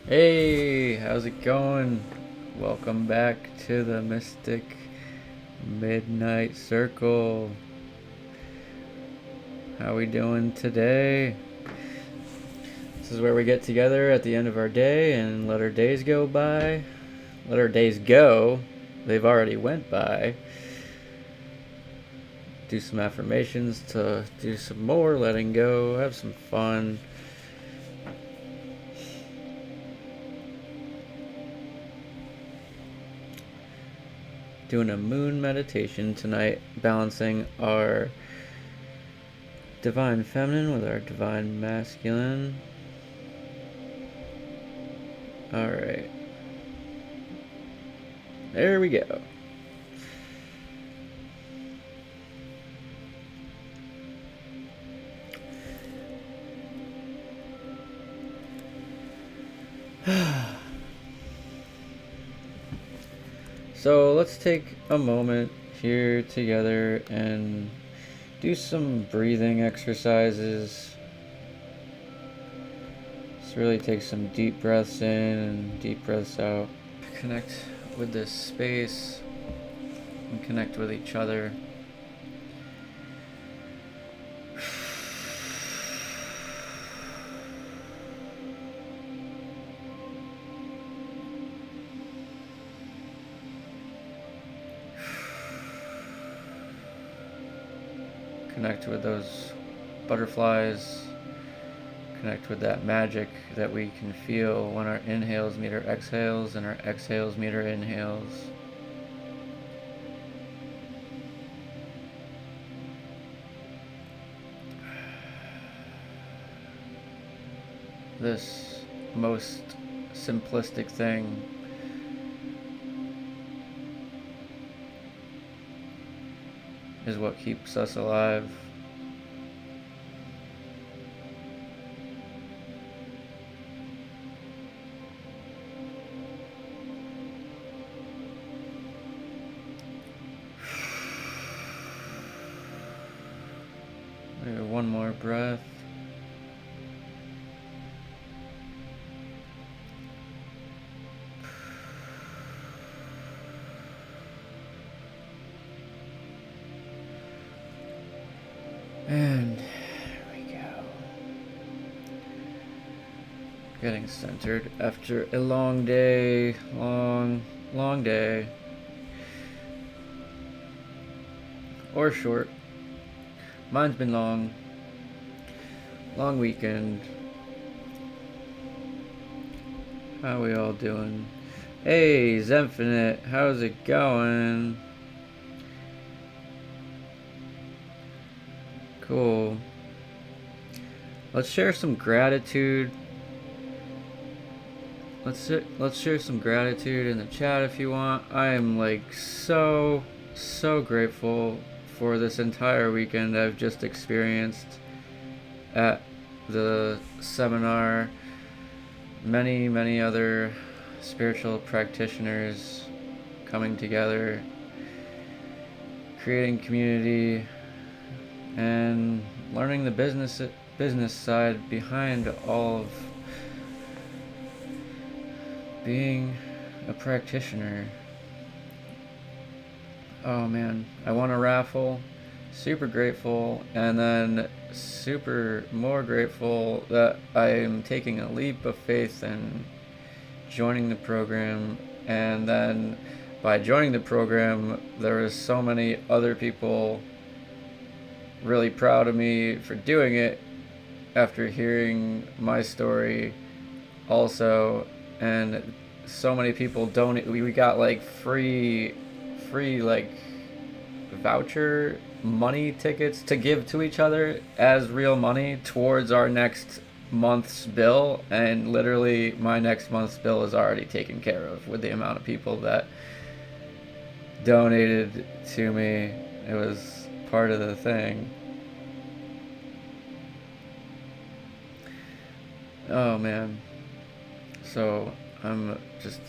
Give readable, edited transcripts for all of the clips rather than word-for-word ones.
Hey, how's it going? Welcome back to the Mystic Midnight Circle. How we doing today? This is where we get together at the end of our day and let our days go by. Let our days go. They've already went by. Do some affirmations to do some more letting go, have some fun. Doing a moon meditation tonight, balancing our divine feminine with our divine masculine. Alright. There we go. So let's take a moment here together and do some breathing exercises. Just really take some deep breaths in and deep breaths out. Connect with this space and connect with each other. Connect with those butterflies. Connect with that magic that we can feel when our inhales meet our exhales and our exhales meet our inhales. This most simplistic thing is what keeps us alive. Maybe one more breath. And there we go. Getting centered after a long day, long day. Or short. Mine's been long. Long weekend. How we all doing? Hey, Zenfinite, how's it going? Cool. Let's share some gratitude. Let's share some gratitude in the chat if you want. I am like so grateful for this entire weekend I've just experienced at the seminar. Many other spiritual practitioners coming together, creating community, and learning the business side behind all of being a practitioner. Oh man, I won a raffle, super grateful, and then super more grateful that I am taking a leap of faith and joining the program, and then by joining the program, there was so many other people really proud of me for doing it after hearing my story also, and so many people donate. We got like free like voucher money tickets to give to each other as real money towards our next month's bill, and literally my next month's bill is already taken care of with the amount of people that donated to me. It was part of the thing. Oh man, so I'm just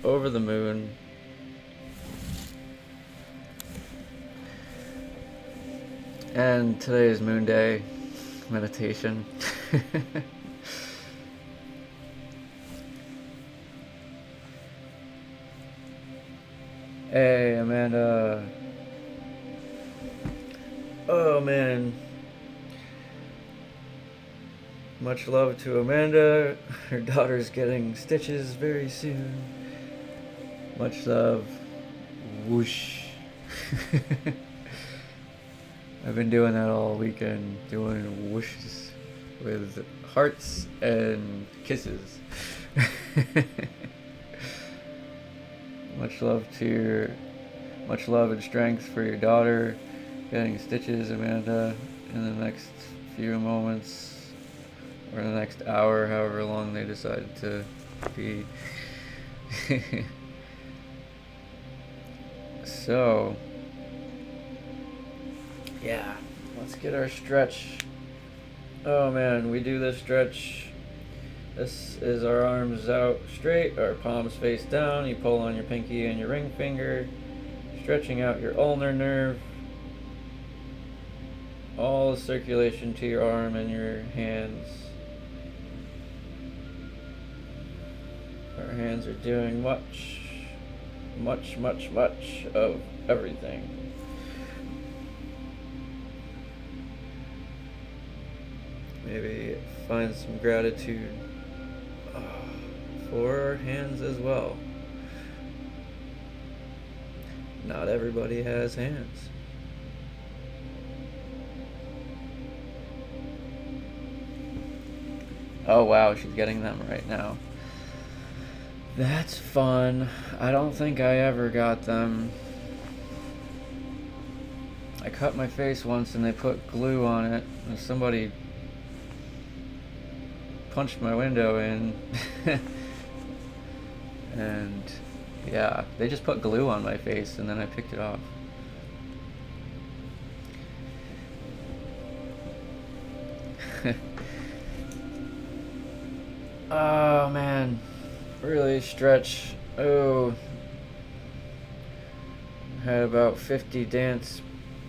over the moon. And today is Moon Day meditation. Hey, Amanda. Oh, man. Much love to Amanda. Her daughter's getting stitches very soon. Much love. Whoosh. I've been doing that all weekend, doing whooshes with hearts and kisses. Much love and strength for your daughter getting stitches, Amanda, in the next few moments, or the next hour, however long they decide to be. So, yeah, let's get our stretch. Oh man, we do this stretch. This is our arms out straight, our palms face down. You pull on your pinky and your ring finger, stretching out your ulnar nerve. All the circulation to your arm and your hands. Our hands are doing much of everything. Maybe find some gratitude for our hands as well. Not everybody has hands. Oh wow, she's getting them right now. That's fun. I don't think I ever got them. I cut my face once and they put glue on it, and somebody punched my window in. And yeah, they just put glue on my face and then I picked it off. Oh man, really stretch. Oh, had about 50 dance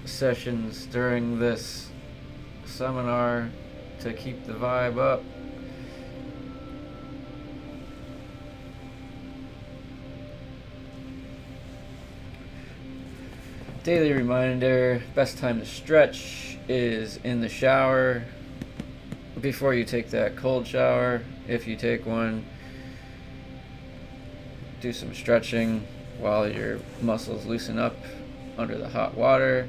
sessions during this seminar to keep the vibe up. Daily reminder, best time to stretch is in the shower, before you take that cold shower. If you take one, do some stretching while your muscles loosen up under the hot water.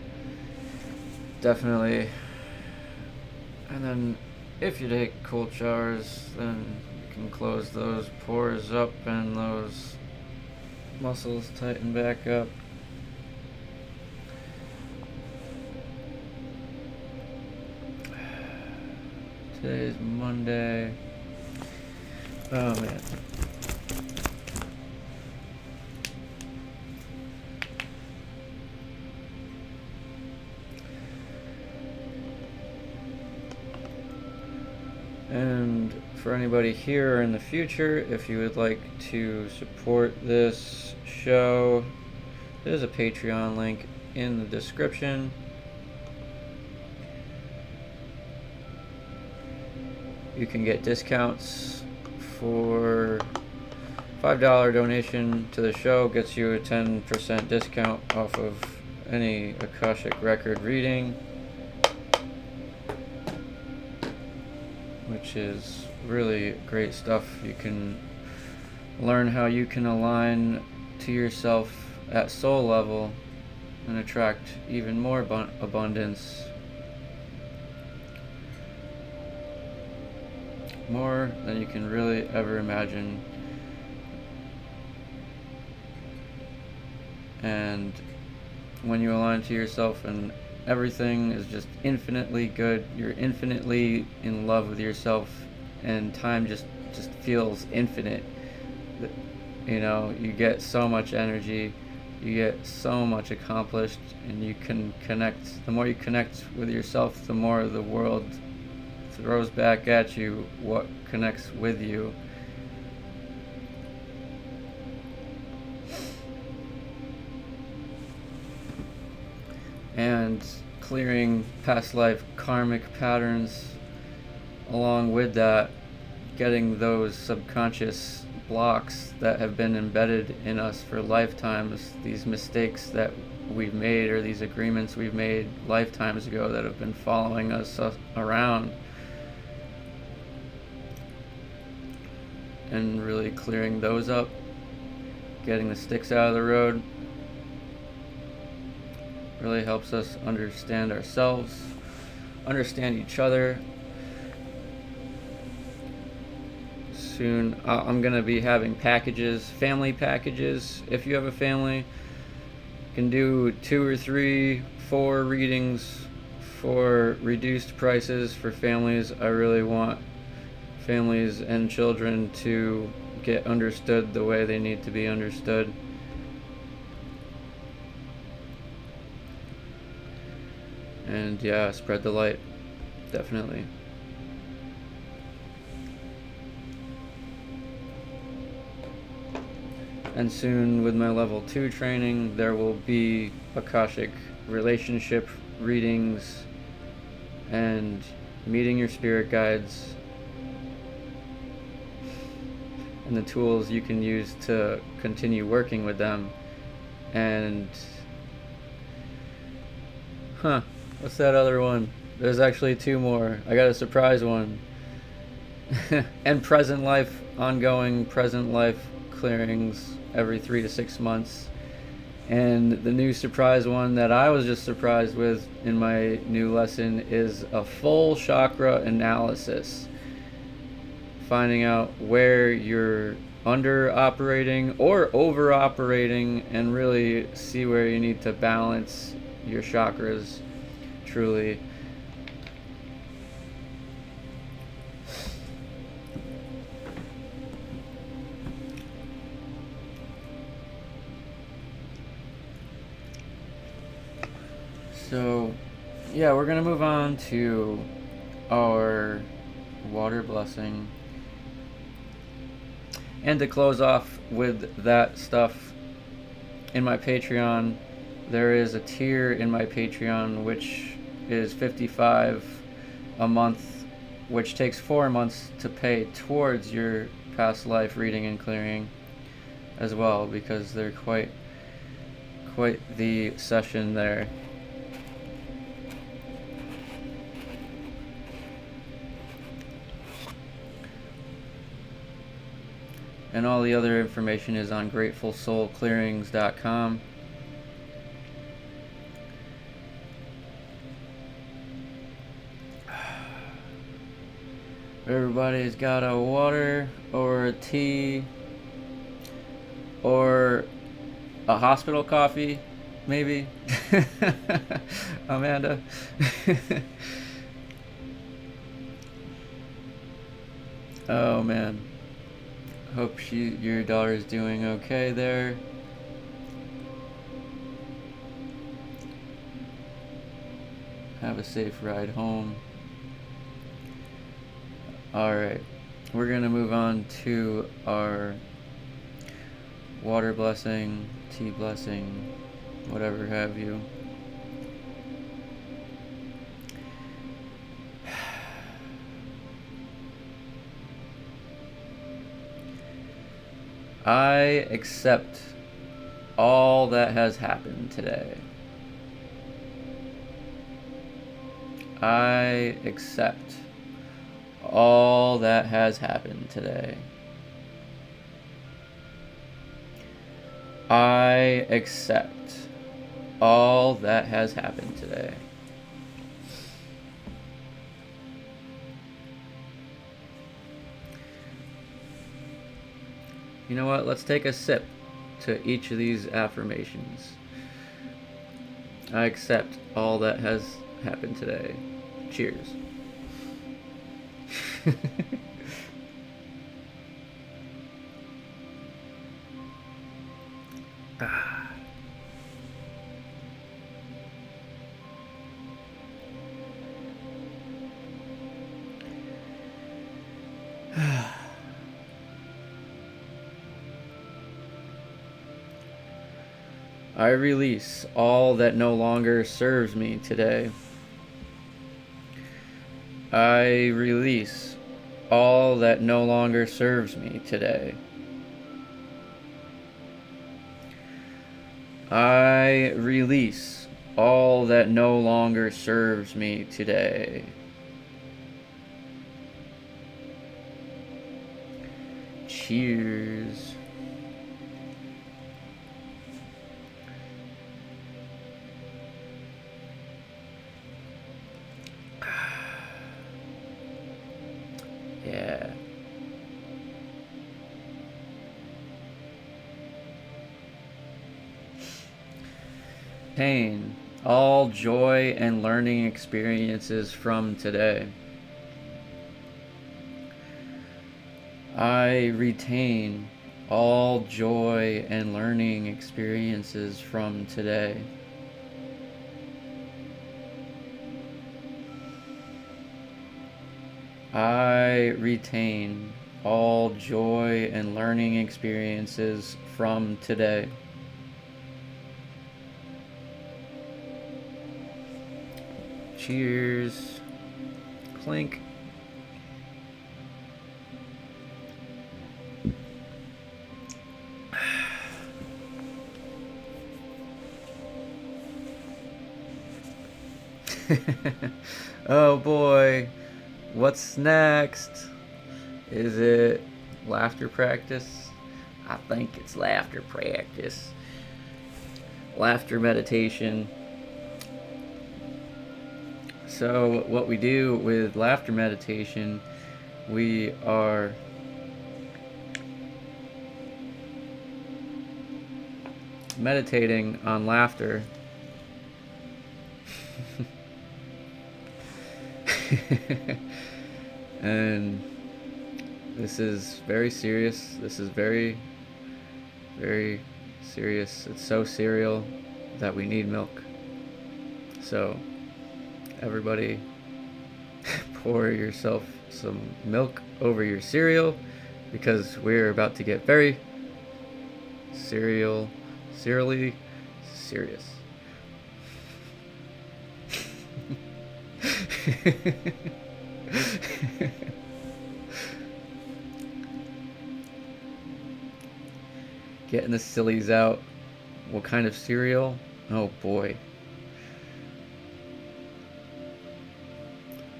Definitely. And then if you take cold showers, then you can close those pores up and those muscles tighten back up. Today's Monday. Oh man. And for anybody here in the future, if you would like to support this show, there's a Patreon link in the description. You can get discounts for $5 donation to the show gets you a 10% discount off of any Akashic record reading, which is really great stuff. You can Learn how you can align to yourself at soul level and attract even more abundance. More than you can really ever imagine. And when you align to yourself and everything is just infinitely good, you're infinitely in love with yourself, and time just feels infinite. You know, you get so much energy, you get so much accomplished, and you can connect. The more you connect with yourself, the more the world throws back at you what connects with you. And clearing past life karmic patterns, along with that, getting those subconscious blocks that have been embedded in us for lifetimes, these mistakes that we've made or these agreements we've made lifetimes ago that have been following us around, and really clearing those up, getting the sticks out of the road, really helps us understand ourselves, understand each other. Soon I'm going to be having packages, family packages. If you have a family, you can do 2 or 3, 4 readings for reduced prices for families. I really want families and children to get understood the way they need to be understood. And yeah, spread the light, definitely. And soon with my level 2 training, there will be Akashic relationship readings and meeting your spirit guides and the tools you can use to continue working with them. And what's that other one? There's actually 2 more. I got a surprise one. And present life, ongoing present life clearings every 3 to 6 months. And the new surprise one that I was just surprised with in my new lesson is a full chakra analysis. Finding out where you're under operating or over operating, and really see where you need to balance your chakras truly. So yeah, we're gonna move on to our water blessing. And to close off with that stuff, in my Patreon, there is a tier in my Patreon which is $55 a month, which takes 4 months to pay towards your past life reading and clearing as well, because they're quite the session there. And all the other information is on gratefulsoulclearings.com. Everybody's got a water or a tea or a hospital coffee, maybe. Amanda. Oh man. Hope your daughter's doing okay there. Have a safe ride home. Alright, we're going to move on to our water blessing, tea blessing, whatever have you. I accept all that has happened today. I accept all that has happened today. I accept all that has happened today. You know what? Let's take a sip to each of these affirmations. I accept all that has happened today. Cheers. I release all that no longer serves me today. I release all that no longer serves me today. I release all that no longer serves me today. Cheers. Yeah. Pain, all joy and learning experiences from today. I retain all joy and learning experiences from today. I retain all joy and learning experiences from today. Cheers. Clink. Oh boy. What's next? Is it laughter practice? I think it's laughter practice. Laughter meditation. So what we do with laughter meditation, we are meditating on laughter. And this is very serious. This is very, very serious. It's so cereal that we need milk. So everybody pour yourself some milk over your cereal, because we're about to get very serially serious. Getting the sillies out. What kind of cereal? Oh boy.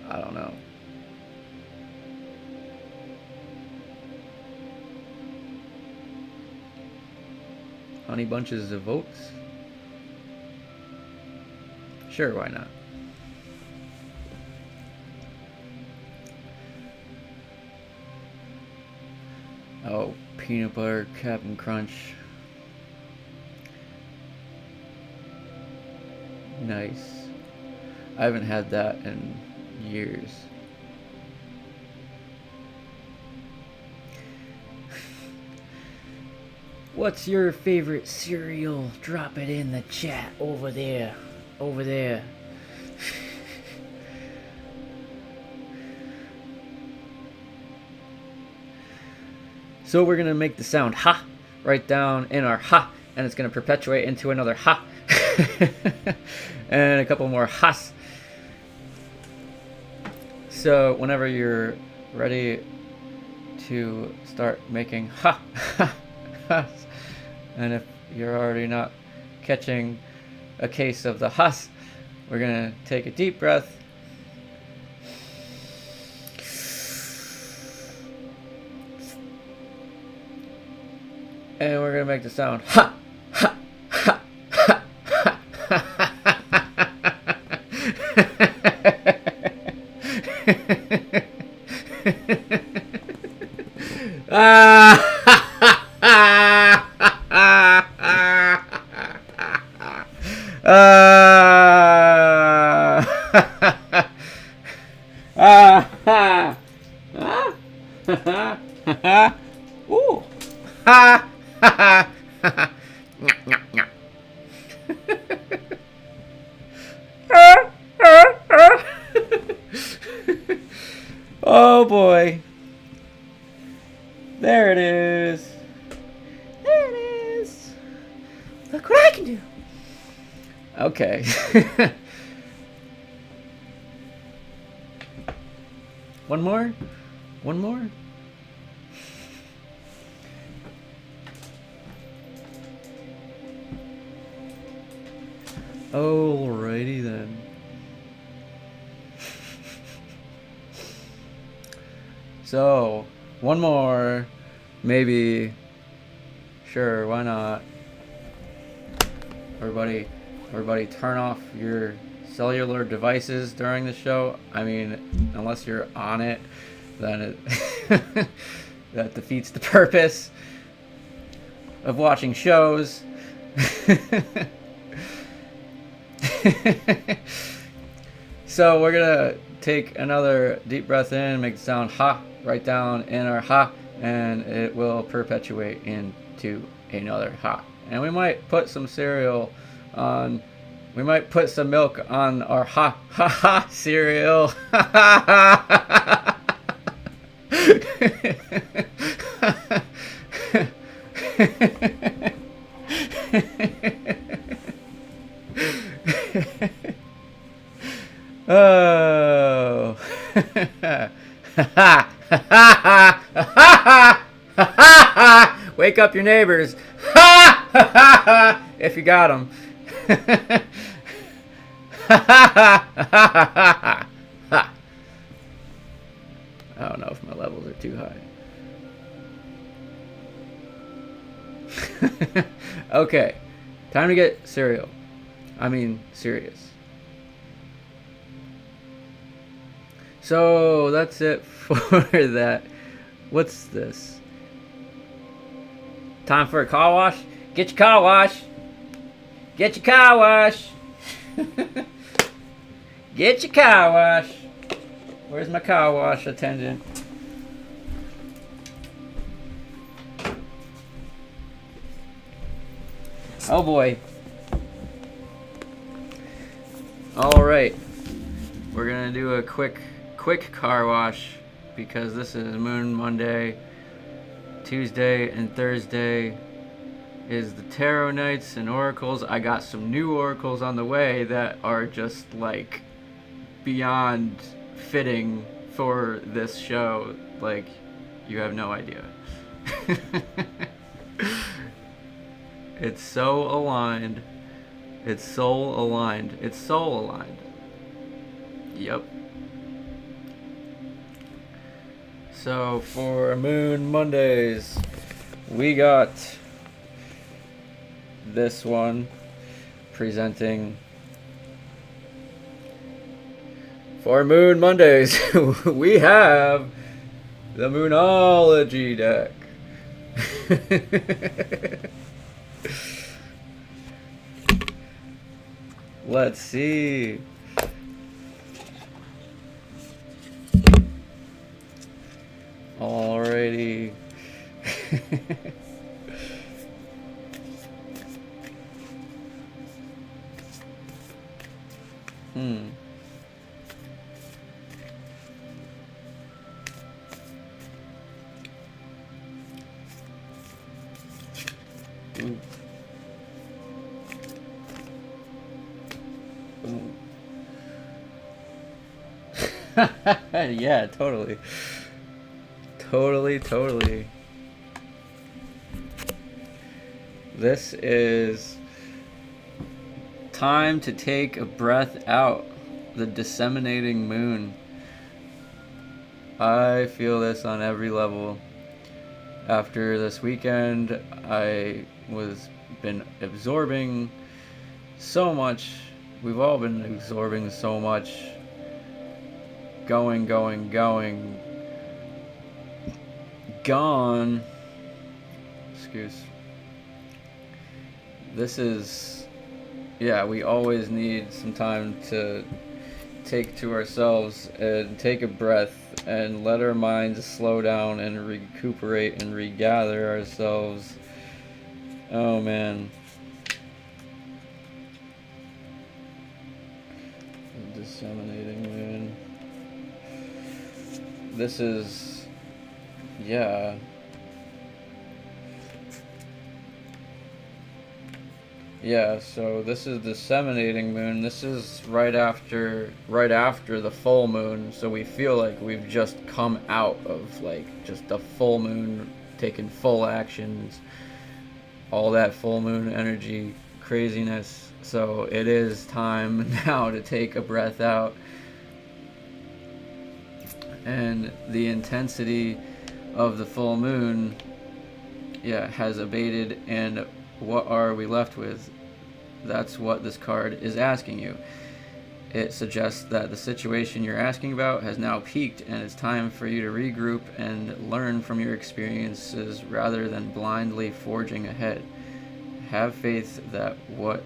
I don't know. Honey Bunches of Oats? Sure, why not? Oh, peanut butter Cap'n Crunch. Nice. I haven't had that in years. What's your favorite cereal? Drop it in the chat over there. Over there. So we're going to make the sound ha right down in our ha, and it's going to perpetuate into another ha. And a couple more has. So whenever you're ready to start making ha, ha, has, and if you're already not catching a case of the has, we're going to take a deep breath. And we're going to make the sound ha, Ooh. Ha ha ha. Oh boy. There it is. There it is. Look what I can do. Okay. One more? One more? Alrighty then. So, one more, maybe. Sure, why not? Everybody turn off your cellular devices during the show. I mean, unless you're on it, then it that defeats the purpose of watching shows. So we're gonna take another deep breath in, make the sound ha right down in our ha, and it will perpetuate into another ha. And we might put some cereal on, we might put some milk on our ha ha ha cereal. Oh. Wake up your neighbors. If you got them. I don't know if my levels are too high. Okay. Time to get serious. So that's it for that. What's this? Time for a car wash? Get your car wash. Get your car wash. Get your car wash. Where's my car wash attendant? Oh boy. All right. We're gonna do a quick car wash because this is Moon Monday. Tuesday and Thursday is the tarot nights and oracles. I got some new oracles on the way that are just like beyond fitting for this show. Like, you have no idea. It's so aligned. It's soul aligned. It's soul aligned. Yep. So for Moon Mondays, we got this one presenting. For Moon Mondays, we have the Moonology deck. Let's see. Alrighty. Ooh. Ooh. Yeah, totally. Totally. This is time to take a breath out. The disseminating moon. I feel this on every level. After this weekend, I was been absorbing so much we've all been absorbing so much, going, gone. Excuse. This is, yeah, we always need some time to take to ourselves and take a breath and let our minds slow down and recuperate and regather ourselves. Oh man. Disseminating moon. This is, yeah. Yeah, so this is disseminating moon. This is right after the full moon, so we feel like we've just come out of like just the full moon, taking full actions, all that full moon energy craziness. So it is time now to take a breath out. And the intensity of the full moon, yeah, has abated, and what are we left with? That's what this card is asking you. It suggests that the situation you're asking about has now peaked, and it's time for you to regroup and learn from your experiences rather than blindly forging ahead. Have faith that what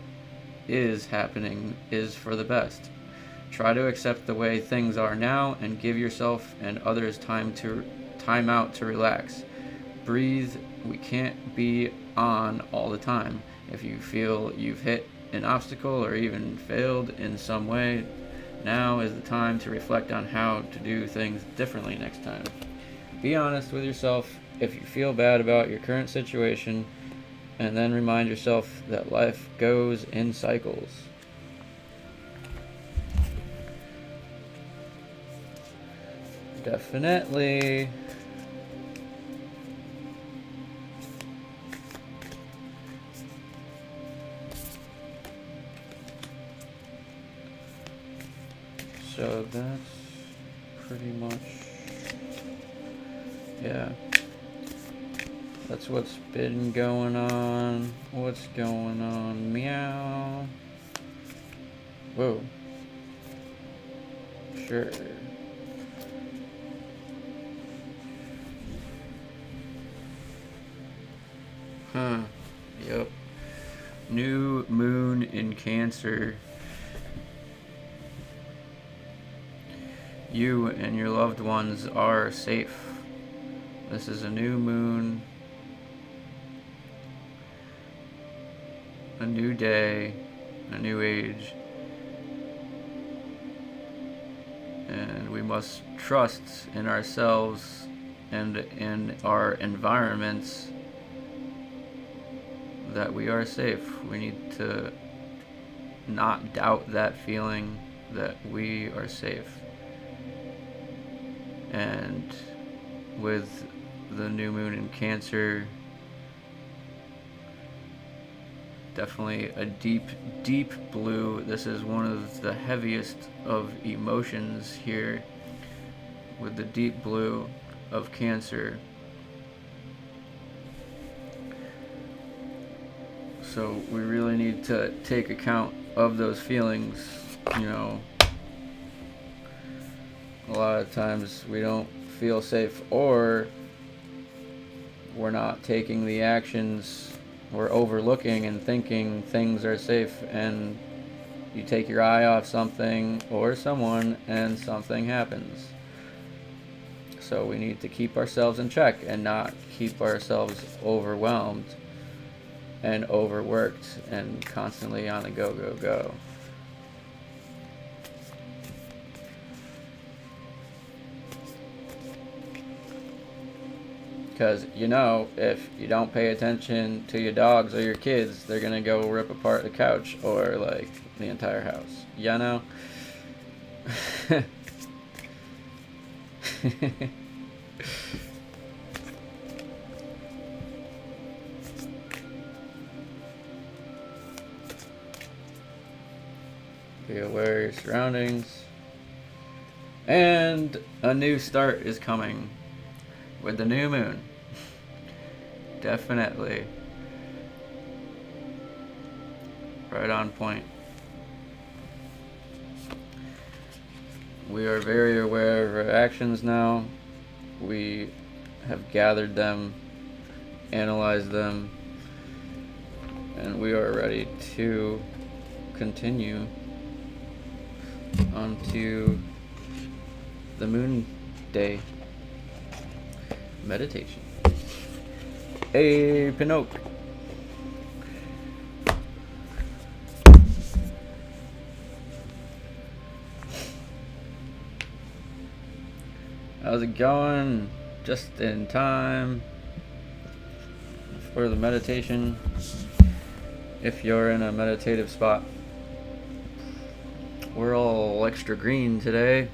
is happening is for the best. Try to accept the way things are now and give yourself and others time out to relax. Breathe. We can't be on all the time. If you feel you've hit an obstacle or even failed in some way, now is the time to reflect on how to do things differently next time. Be honest with yourself if you feel bad about your current situation, and then remind yourself that life goes in cycles. Definitely. So that's pretty much, yeah, that's what's been going on. What's going on? Meow. Whoa. Sure. Huh. Yep. New moon in Cancer. You and your loved ones are safe. This is a new moon, a new day, a new age, and we must trust in ourselves and in our environments that we are safe. We need to not doubt that feeling that we are safe. And with the new moon in Cancer, definitely a deep blue. This is one of the heaviest of emotions here, with the deep blue of Cancer. So we really need to take account of those feelings. You know, a lot of times we don't feel safe, or we're not taking the actions. We're overlooking and thinking things are safe, and you take your eye off something or someone and something happens. So we need to keep ourselves in check and not keep ourselves overwhelmed and overworked and constantly on the go. Because, you know, if you don't pay attention to your dogs or your kids, they're going to go rip apart the couch or, like, the entire house. You know? Be aware of your surroundings. And a new start is coming with the new moon. Definitely. Right on point. We are very aware of our actions now. We have gathered them, analyzed them, and we are ready to continue onto the moon day meditation. Hey, Pinocchio. How's it going? Just in time for the meditation. If you're in a meditative spot, we're all extra green today.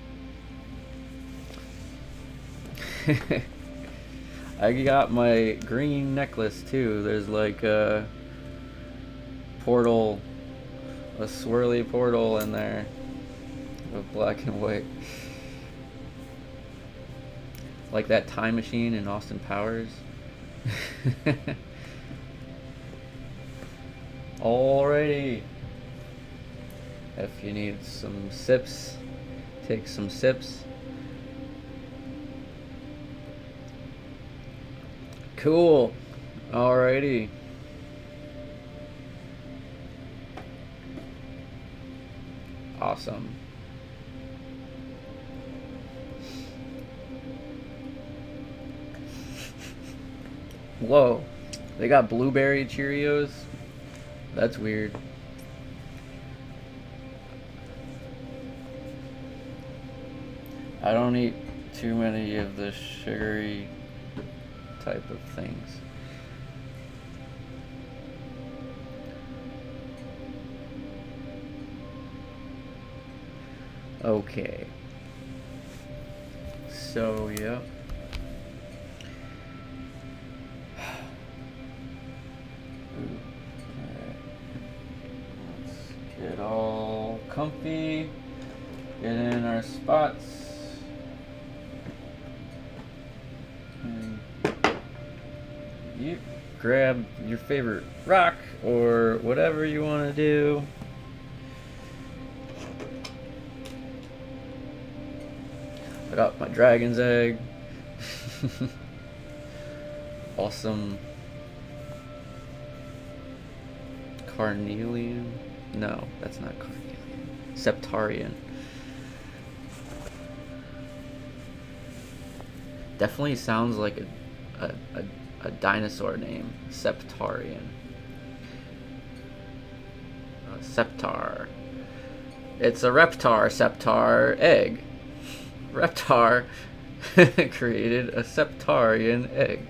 I got my green necklace too. There's like a portal, a swirly portal in there of black and white. Like that time machine in Austin Powers. Alrighty. If you need some sips, take some sips. Cool. Alrighty. Awesome. Whoa. They got blueberry Cheerios? That's weird. I don't eat too many of the sugary type of things. Okay. So, yeah. Alright. Let's get all comfy. Get in our spots. You grab your favorite rock or whatever you want to do. I got my dragon's egg. Awesome. Carnelian? No, that's not carnelian. Septarian. Definitely sounds like a dinosaur name. Septarian. Septar. It's a Reptar Septar egg. Reptar created a Septarian egg.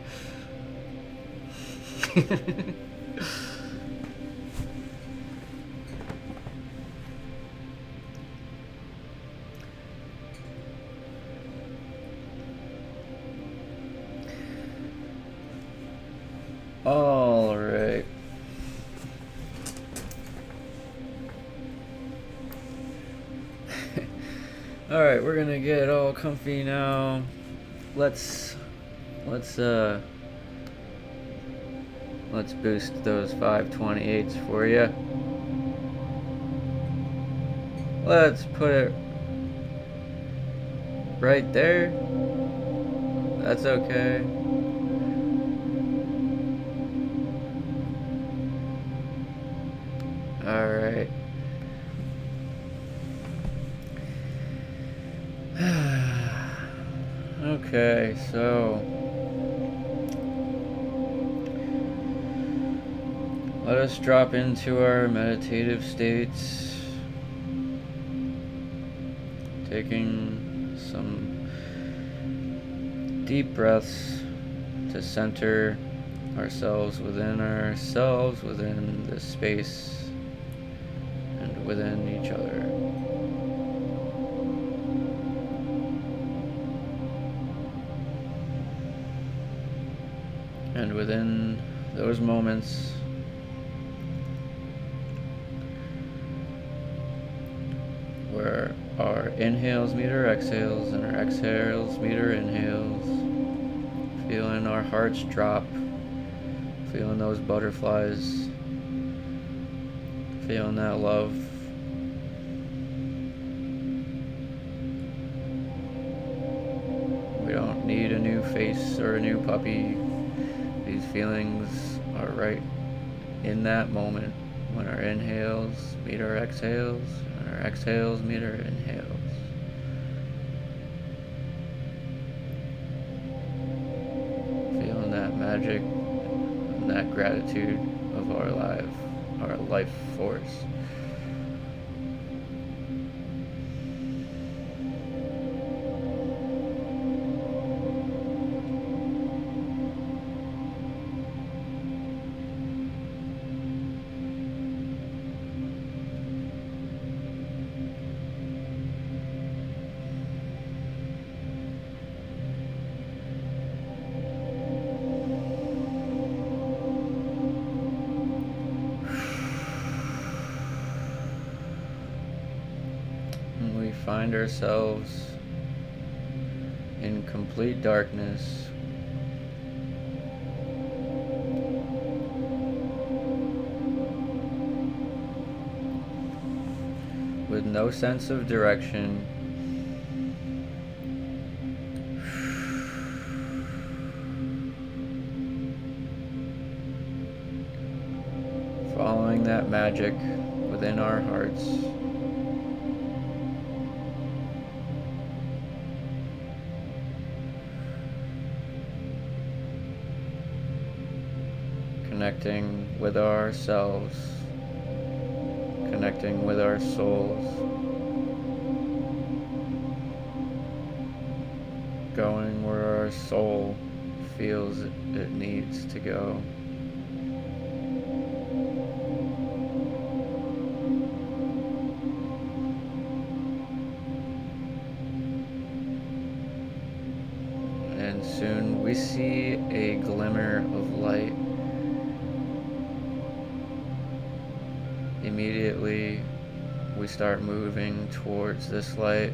All right. All right, we're gonna get all comfy now. Let's boost those 528s for you. Let's put it right there. That's okay. All right. Okay, so let us drop into our meditative states, taking some deep breaths to center ourselves, within this space, and within each other. And within those moments, where our inhales meet our exhales and our exhales meet our inhales, feeling our hearts drop, feeling those butterflies, feeling that love. new face or a new puppy. These feelings are right in that moment when our inhales meet our exhales and our exhales meet our inhales. Feeling that magic and that gratitude of our life force. Find ourselves in complete darkness, with no sense of direction. Following that magic within our hearts. Connecting with ourselves, connecting with our souls, going where our soul feels it needs to go. And soon we see a glimmer of light. Immediately, we start moving towards this light.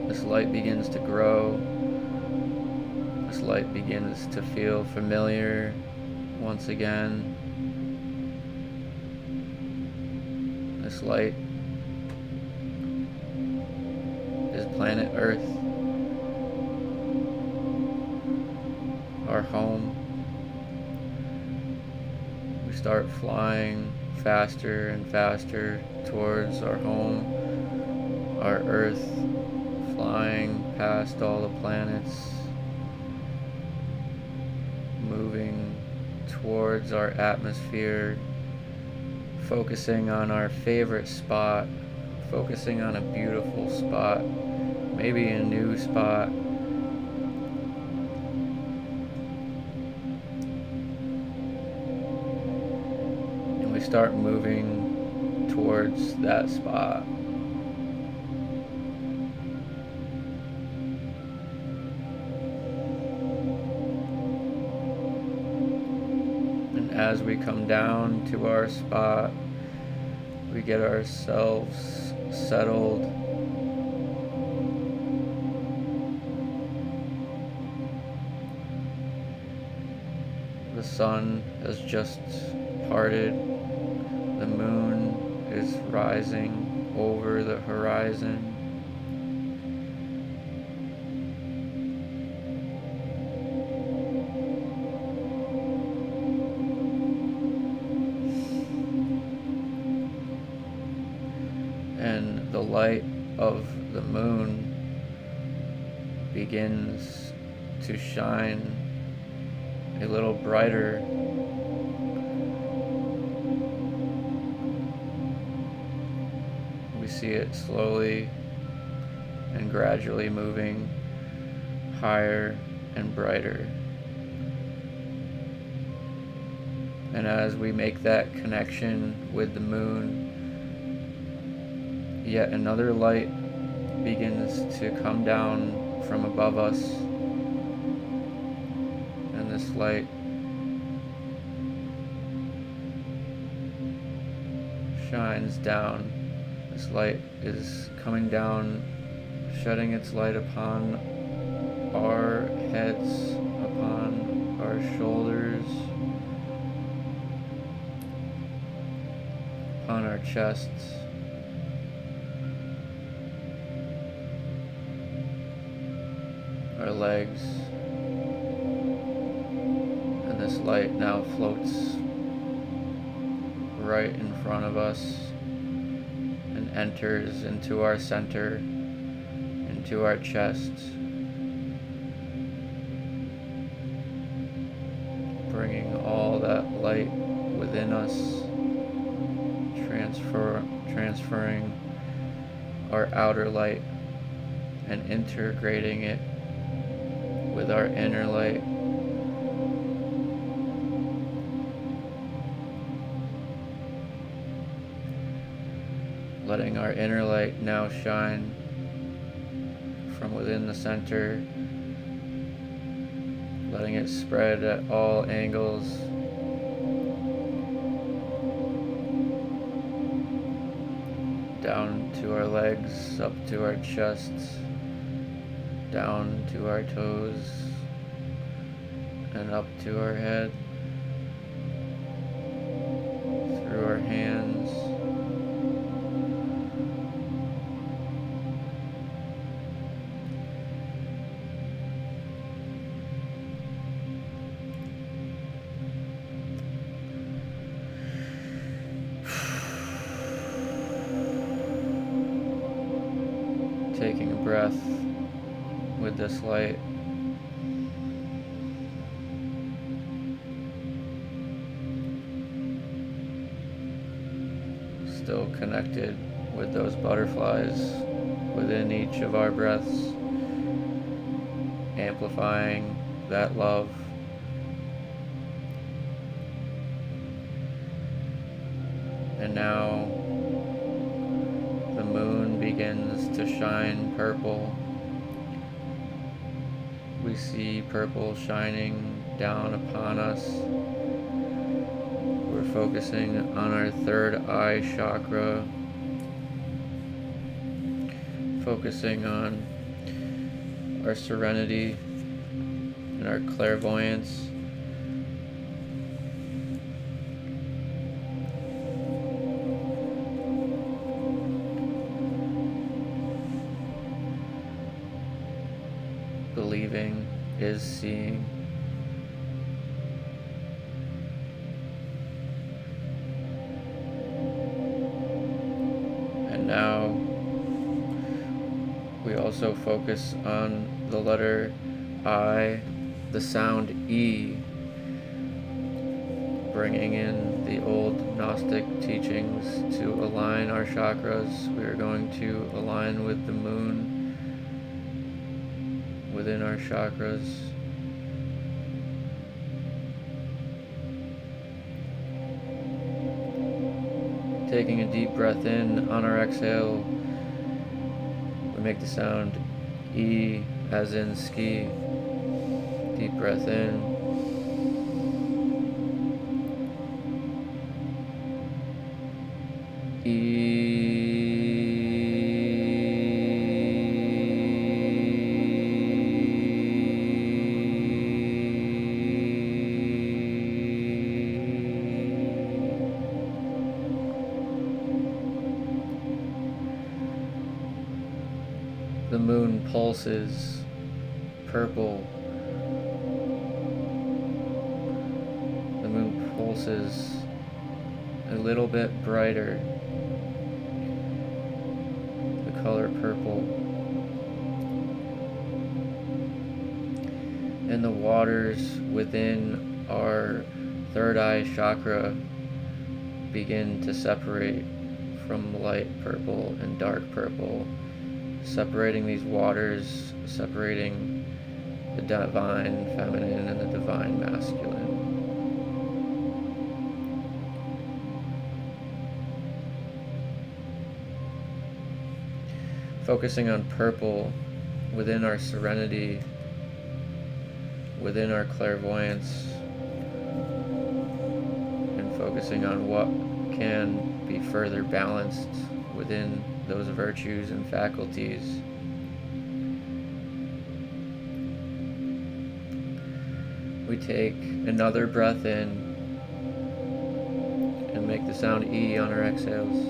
This light begins to grow. This light begins to feel familiar once again. This light is planet Earth. Our home. We start flying faster and faster towards our home, our Earth, flying past all the planets, moving towards our atmosphere, focusing on our favorite spot, focusing on a beautiful spot, maybe a new spot. Start moving towards that spot. And as we come down to our spot, we get ourselves settled. The sun has just parted. The moon is rising over the horizon. And the light of the moon begins to shine a little brighter. See it slowly and gradually moving higher and brighter. And as we make that connection with the moon, yet another light begins to come down from above us. And this light shines down. This light is coming down, shedding its light upon our heads, upon our shoulders, on our chests, our legs, and this light now floats right in front of us and enters into our center, into our chest, bringing all that light within us, transferring our outer light and integrating it with our inner light. Letting our inner light now shine from within the center, letting it spread at all angles, down to our legs, up to our chests, down to our toes, and up to our head, through our hands, taking a breath with this light. Still connected with those butterflies within each of our breaths, amplifying that love. And now the moon begins to shine purple. We see purple shining down upon us. We're focusing on our third eye chakra, focusing on our serenity and our clairvoyance. Believing is seeing. And now we also focus on the letter I, the sound E, bringing in the old Gnostic teachings to align our chakras. We are going to align with the moon within our chakras. Taking a deep breath in on our exhale, we make the sound E as in ski. Deep breath in. The moon pulses purple. The moon pulses a little bit brighter, the color purple. And the waters within our third eye chakra begin to separate from light purple and dark purple, separating these waters, separating the divine feminine and the divine masculine. Focusing on purple within our serenity, within our clairvoyance, and focusing on what can be further balanced within those virtues and faculties. We take another breath in, and make the sound E on our exhales.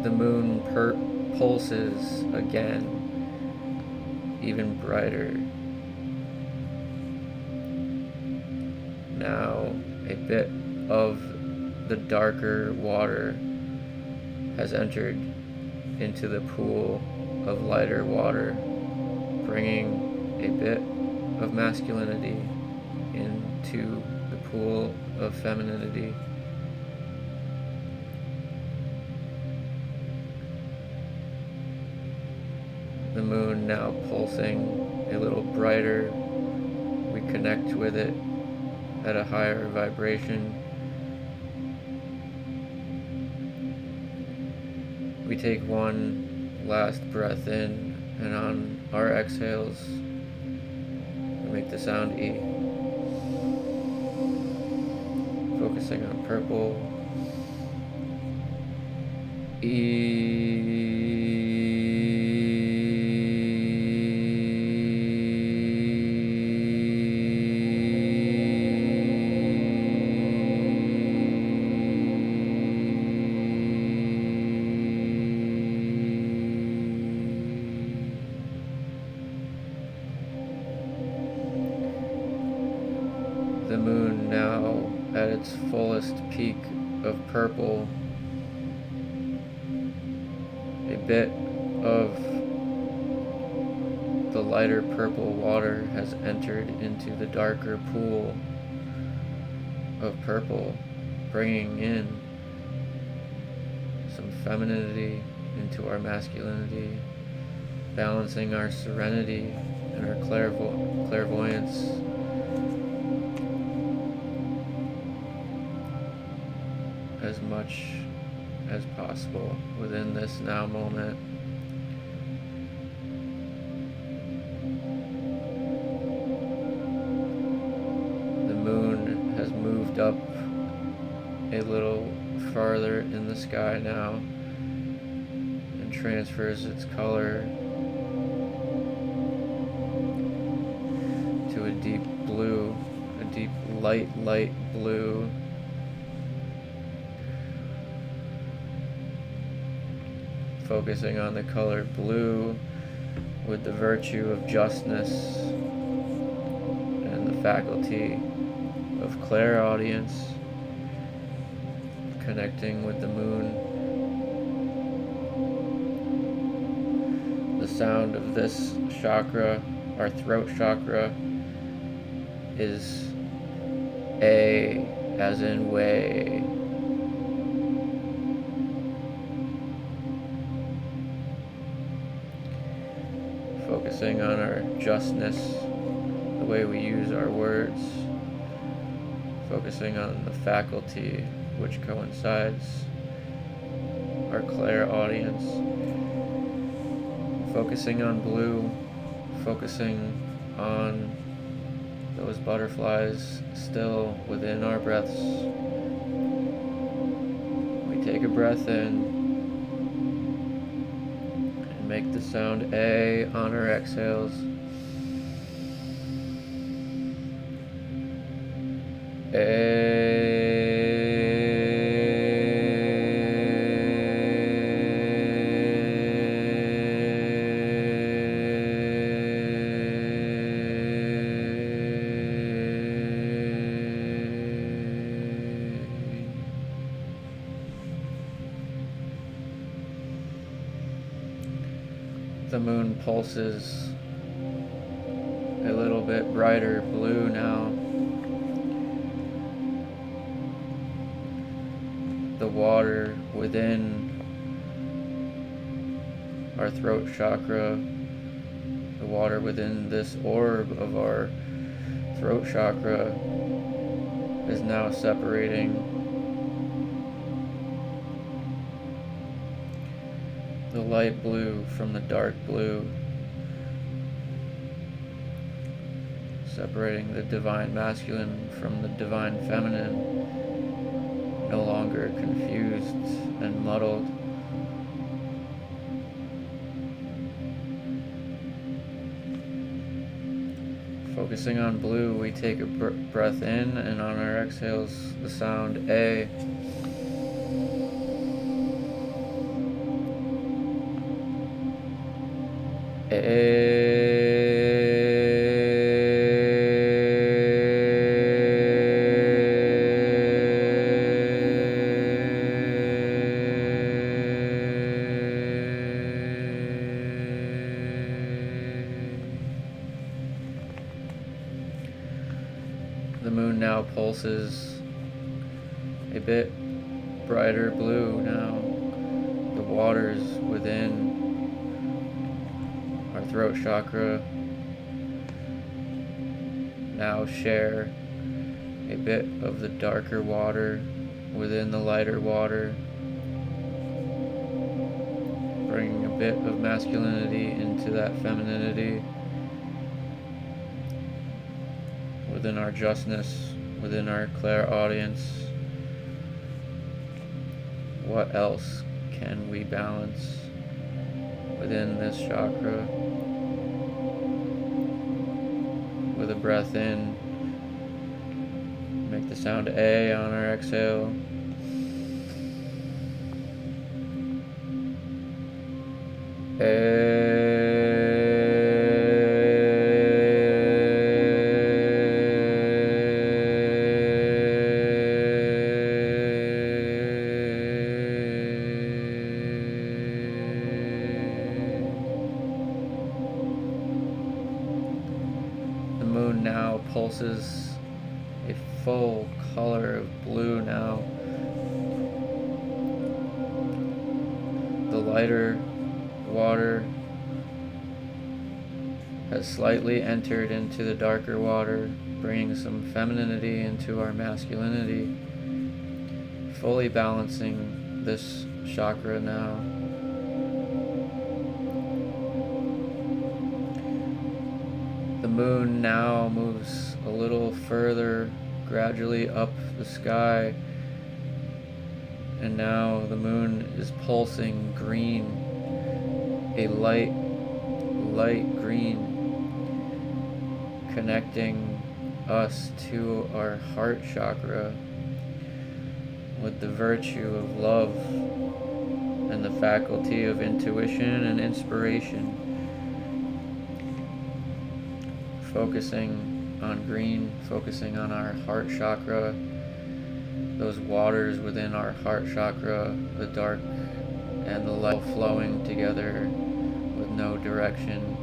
The moon pulses again, even brighter. Now a bit of the darker water has entered into the pool of lighter water, bringing a bit of masculinity into the pool of femininity. The moon now pulsing a little brighter, we connect with it at a higher vibration. We take one last breath in, and on our exhales, we make the sound E. Focusing on purple. E. The moon now at its fullest peak of purple. A bit of the lighter purple water has entered into the darker pool of purple, bringing in some femininity into our masculinity, balancing our serenity and our clairvoyance. As much as possible within this now moment. The moon has moved up a little farther in the sky now and transfers its color to a deep blue, a deep light blue. Focusing on the color blue with the virtue of justness and the faculty of clairaudience, connecting with the moon. The sound of this chakra, our throat chakra, is A as in way. Focusing on our justness, the way we use our words, focusing on the faculty which coincides our clairaudience, focusing on blue, focusing on those butterflies still within our breaths. We take a breath in, make the sound A on our exhales. A. The moon pulses a little bit brighter blue now. The water within our throat chakra, the water within this orb of our throat chakra is now separating the light blue from the dark blue, separating the divine masculine from the divine feminine, no longer confused and muddled. Focusing on blue, we take a breath in, and on our exhales, the sound A. The moon now pulses a bit brighter blue now. The waters within our throat chakra now share a bit of the darker water within the lighter water, bringing a bit of masculinity into that femininity. Within our justness, within our clairaudience, what else can we balance within this chakra? With a breath in, make the sound A on our exhale. Now pulses a full color of blue now. The lighter water has slightly entered into the darker water, bringing some femininity into our masculinity, fully balancing this chakra now. The moon now moves a little further, gradually up the sky, and now the moon is pulsing green, a light green, connecting us to our heart chakra with the virtue of love and the faculty of intuition and inspiration. Focusing on green, focusing on our heart chakra, those waters within our heart chakra, the dark and the light flowing together with no direction.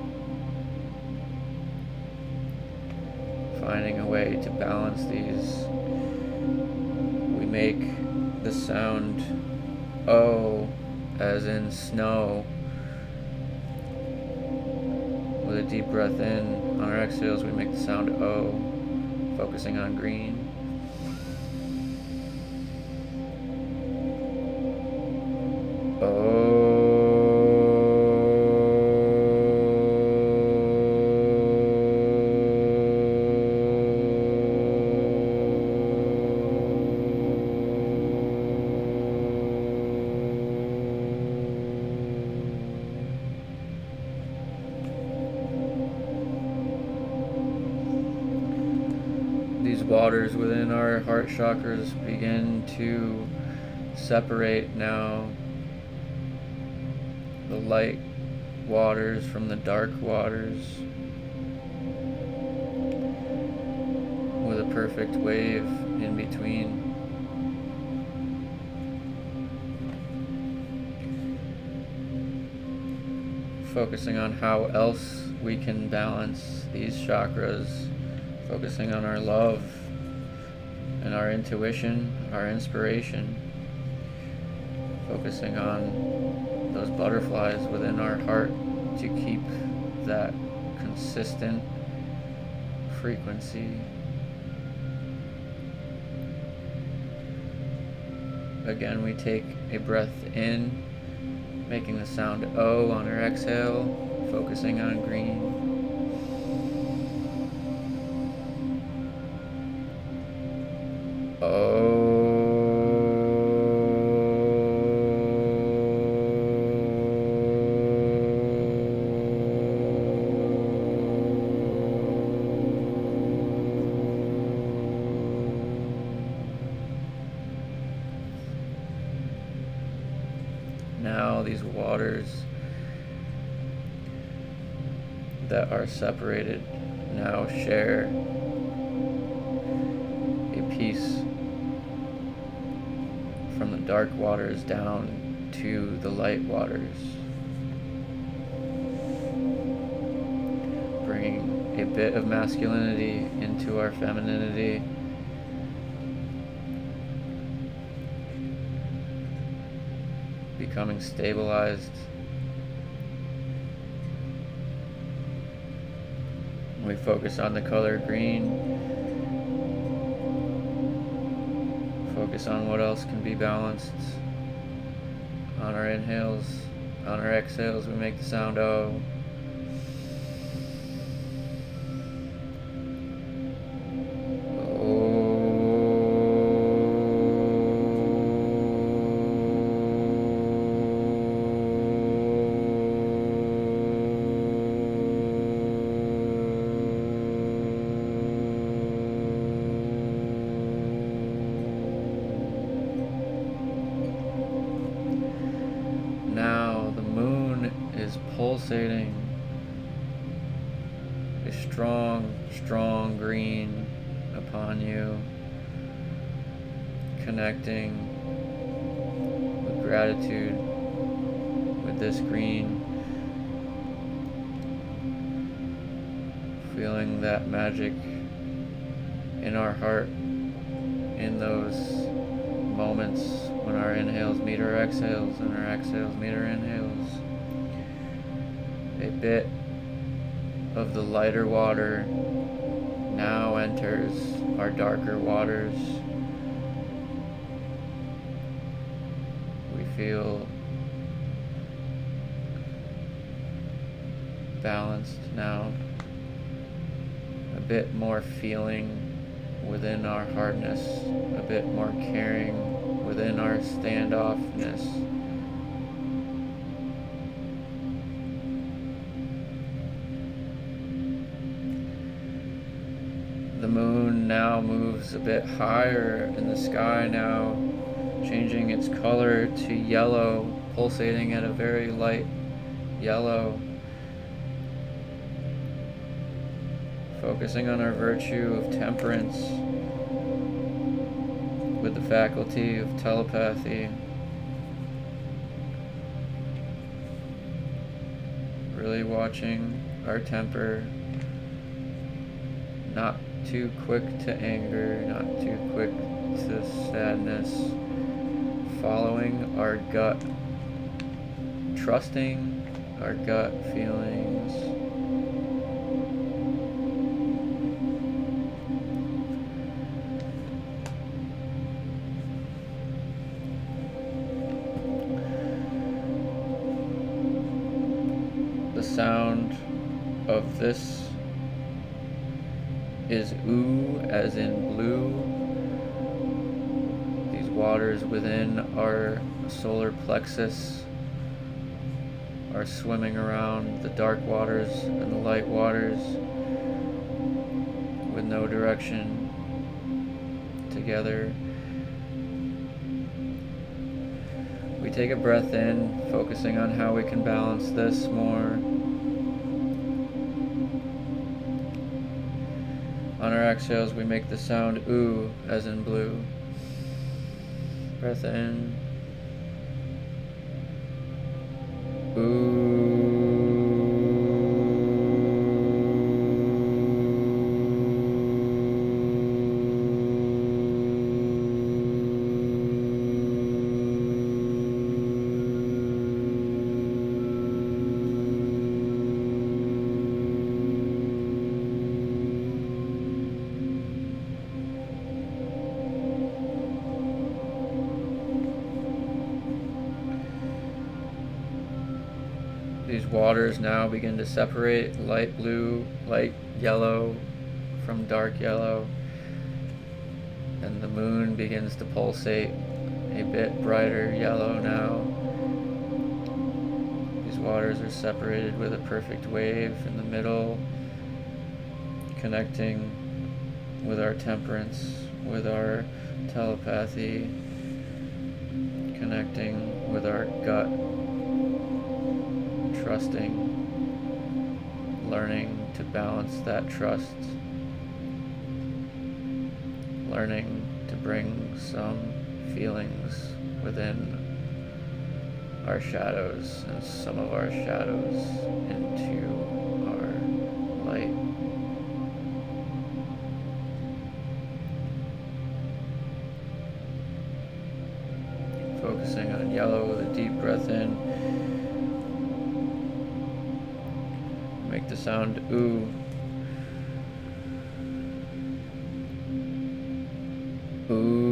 Finding a way to balance these. We make the sound O, as in snow. With a deep breath in, on our exhales we make the sound O, focusing on green. O. These waters within our heart chakras begin to separate now. The light waters from the dark waters, with a perfect wave in between. Focusing on how else we can balance these chakras, focusing on our love and our intuition, our inspiration, focusing on those butterflies within our heart to keep that consistent frequency. Again, we take a breath in, Making the sound O on our exhale, focusing on green. O. Now these waters that are separated now share a piece from the dark waters down to the light waters, bringing a bit of masculinity into our femininity. Becoming stabilized. We focus on the color green. Focus on what else can be balanced. On our inhales, on our exhales, we make the sound O. Pulsating a strong, strong green upon you, connecting with gratitude with this green, feeling that magic in our heart in those moments when our inhales meet our exhales and our exhales meet our inhales. A bit of the lighter water now enters our darker waters. We feel balanced now, a bit more feeling within our hardness, a bit more caring within our standoffness. The moon now moves a bit higher in the sky now, changing its color to yellow, pulsating at a very light yellow. Focusing on our virtue of temperance with the faculty of telepathy. Really watching our temper, not too quick to anger, not too quick to sadness, following our gut, trusting our gut feelings. The sound of this is ooh, as in blue. These waters within our solar plexus are swimming around the dark waters and the light waters with no direction, together. We take a breath in, focusing on how we can balance this more. On our exhales, we make the sound ooh, as in blue. Breath in. Ooh. These waters now begin to separate light blue, light yellow from dark yellow, and the moon begins to pulsate a bit brighter yellow now. These waters are separated with a perfect wave in the middle, connecting with our temperance, with our telepathy, connecting with our gut, trusting, learning to balance that trust, learning to bring some feelings within our shadows and some of our shadows into our light. Focusing on yellow with a deep breath in. Make the sound ooh. Ooh.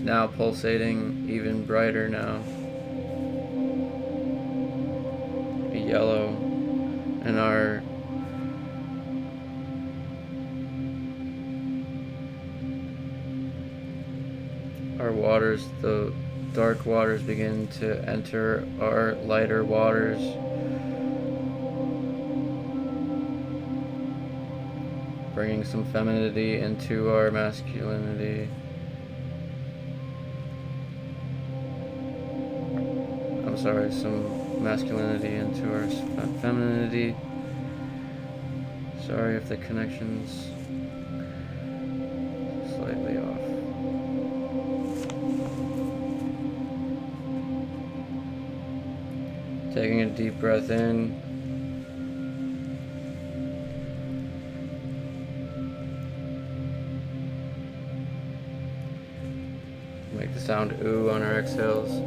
Now pulsating even brighter now, a yellow, and our waters, the dark waters, begin to enter our lighter waters. Bringing some femininity into our masculinity. Some masculinity into our femininity. Sorry if the connection's slightly off. Taking a deep breath in. Make the sound ooh on our exhales.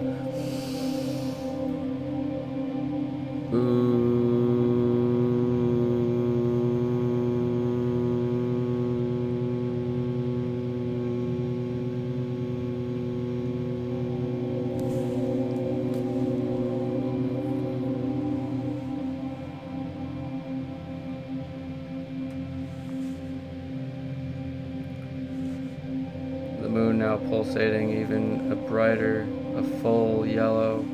The moon now pulsating even a brighter, a full yellow.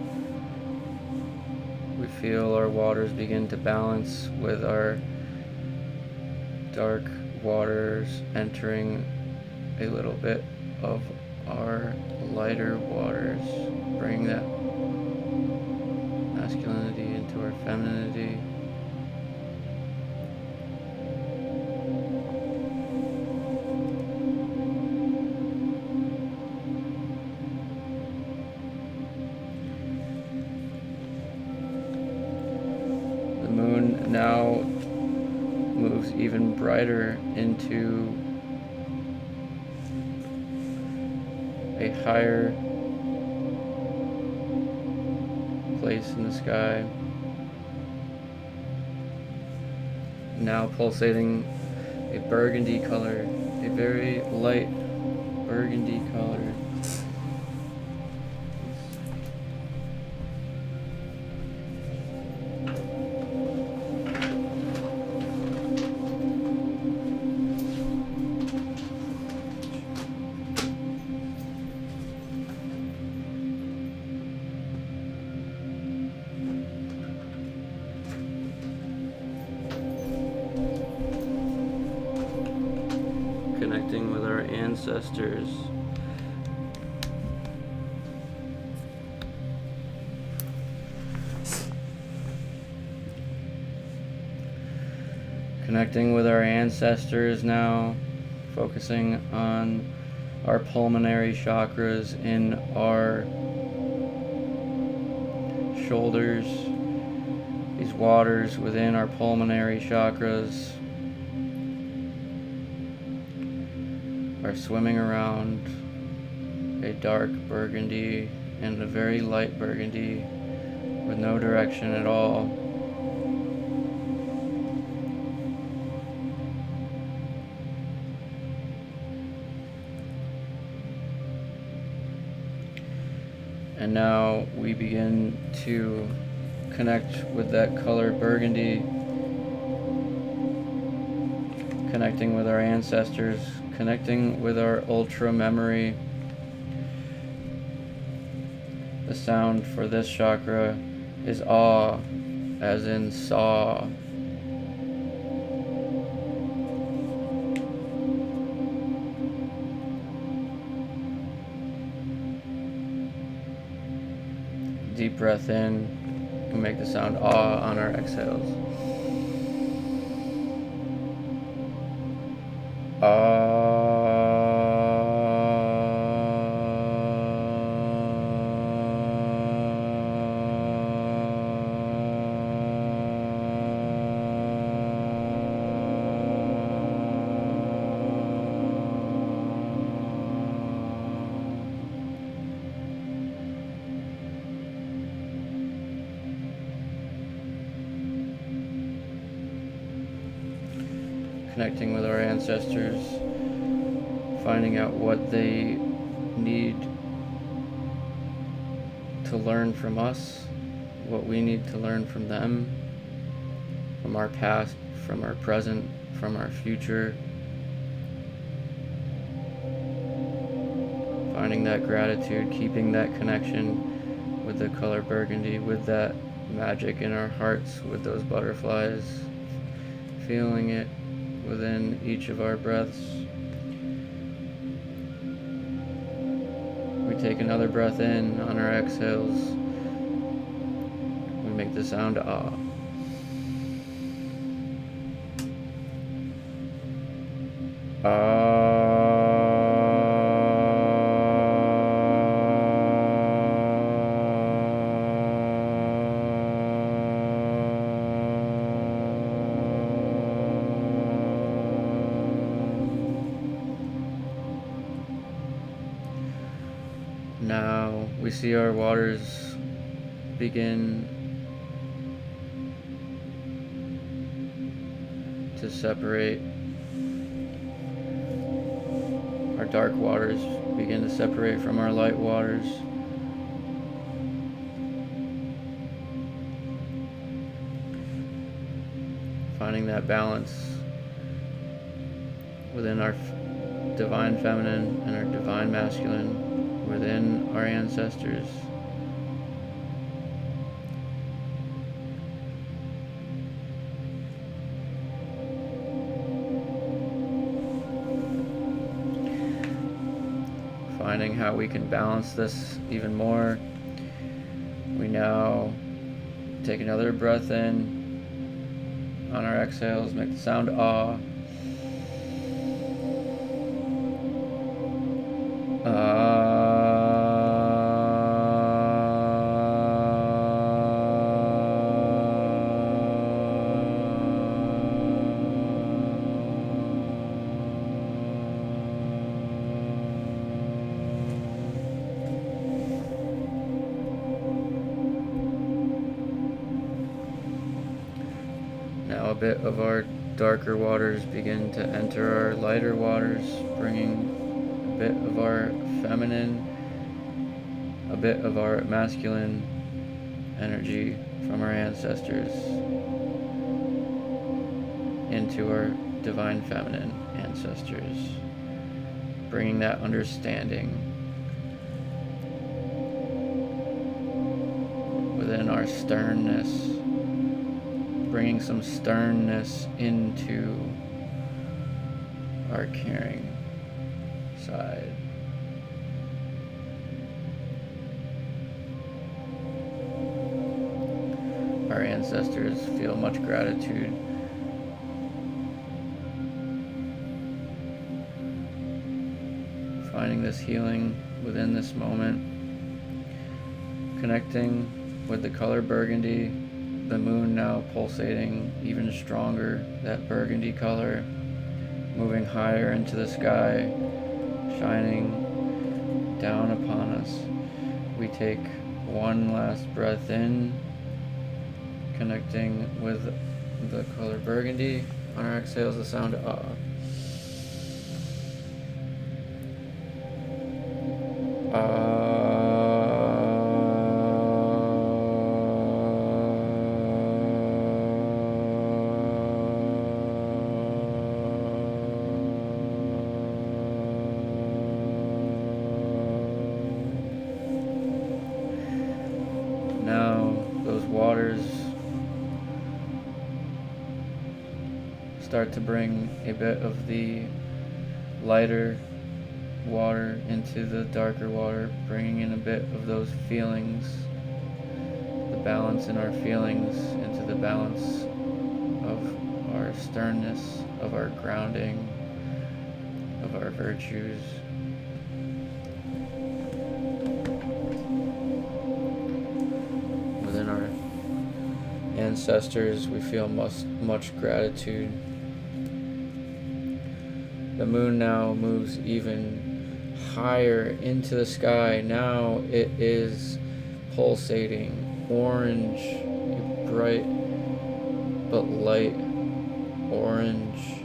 We feel our waters begin to balance with our dark waters entering a little bit of our lighter waters, bring that masculinity into our femininity. Now moves even brighter into a higher place in the sky. Now pulsating a burgundy color, a very light burgundy color. Connecting with our ancestors. Connecting with our ancestors now, focusing on our pulmonary chakras in our shoulders. These waters within our pulmonary chakras are swimming around a dark burgundy and a very light burgundy with no direction at all. And now we begin to connect with that color burgundy, connecting with our ancestors, connecting with our ultra memory. The sound for this chakra is awe, as in saw. Deep breath in, and make the sound awe on our exhales. Connecting with our ancestors, finding out what they need to learn from us, what we need to learn from them, from our past, from our present, from our future. Finding that gratitude, keeping that connection with the color burgundy, with that magic in our hearts, with those butterflies, feeling it within each of our breaths. We take another breath in on our exhales. We make the sound ah. Now we see our waters begin to separate. Our dark waters begin to separate from our light waters. Finding that balance within our divine feminine and our divine masculine, within our ancestors. Finding how we can balance this even more. We now take another breath in. On our exhales, make the sound ah. Now a bit of our darker waters begin to enter our lighter waters, bringing a bit of our feminine, a bit of our masculine energy from our ancestors into our divine feminine ancestors, bringing that understanding within our sternness, bringing some sternness into our caring side. Our ancestors feel much gratitude finding this healing within this moment, connecting with the color burgundy, the moon now pulsating even stronger, that burgundy color, moving higher into the sky, shining down upon us. We take one last breath in, connecting with the color burgundy. On our exhales, the sound of ah. Now those waters start to bring a bit of the lighter water into the darker water, bringing in a bit of those feelings, the balance in our feelings into the balance of our sternness, of our grounding, of our virtues. Within our ancestors, we feel much gratitude. The moon now moves even higher into the sky. Now it is pulsating orange, a bright but light orange,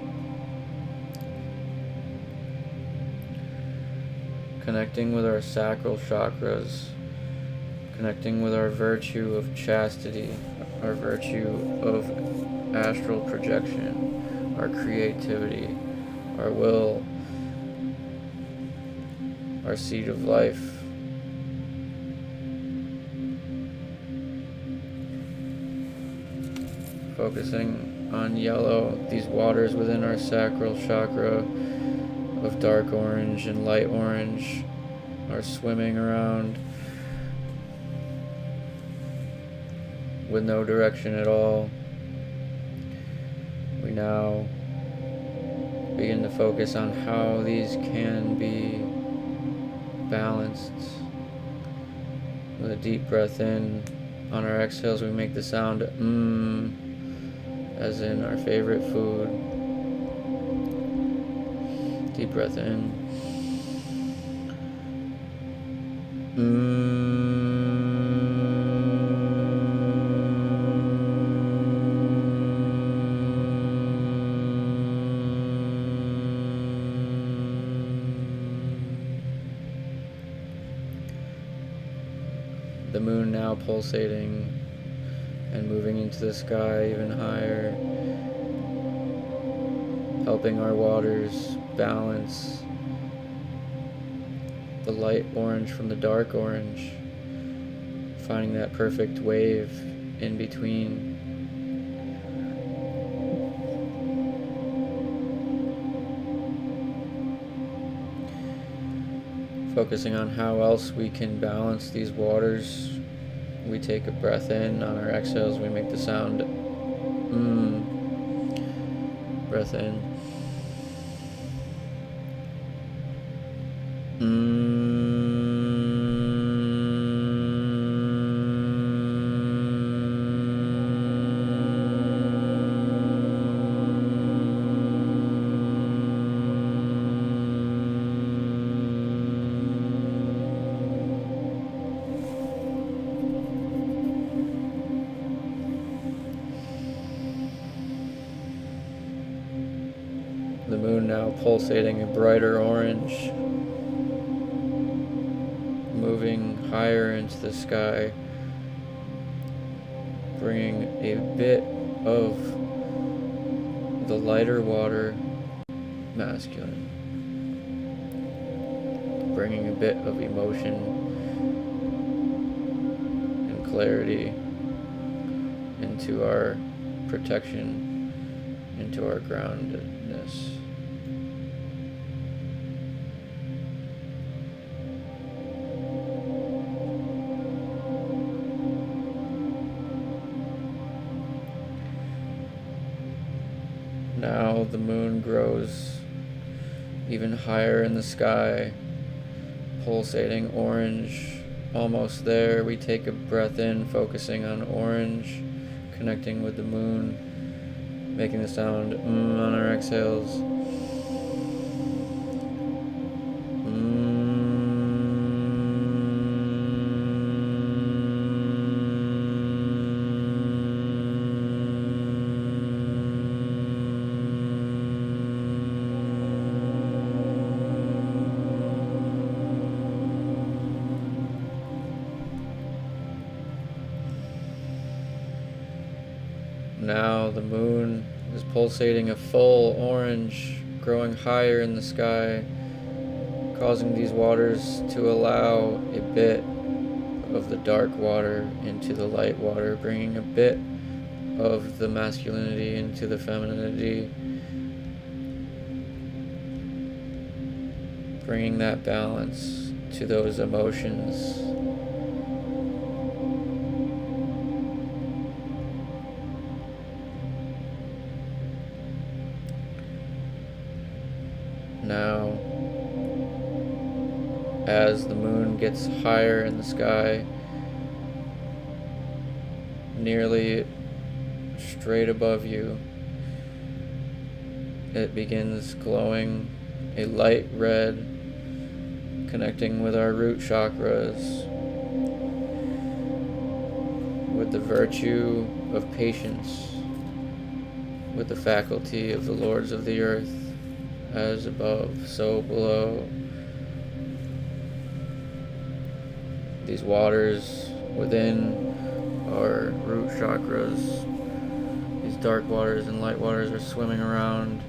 connecting with our sacral chakras, connecting with our virtue of chastity, our virtue of astral projection, our creativity, our will, our seed of life. Focusing on yellow, these waters within our sacral chakra of dark orange and light orange are swimming around with no direction at all. We now begin to focus on how these can be balanced. With a deep breath in, on our exhales we make the sound as in our favorite food. Deep breath in. The moon now pulsating and moving into the sky even higher, helping our waters balance the light orange from the dark orange, finding that perfect wave in between. Focusing on how else we can balance these waters. We take a breath in. On our exhales, we make the sound breath in. The moon now pulsating a brighter orange, moving higher into the sky, bringing a bit of the lighter water, masculine, bringing a bit of emotion and clarity into our protection, into our groundedness. Now the moon grows even higher in the sky, pulsating orange. Almost there. We take a breath in, focusing on orange, connecting with the moon, making the sound on our exhales. Now the moon is pulsating a full orange, growing higher in the sky, causing these waters to allow a bit of the dark water into the light water, bringing a bit of the masculinity into the femininity, bringing that balance to those emotions. Now, as the moon gets higher in the sky, nearly straight above you, it begins glowing a light red, connecting with our root chakras, with the virtue of patience, with the faculty of the lords of the earth. As above, so below. These waters within our root chakras, these dark waters and light waters, are swimming around,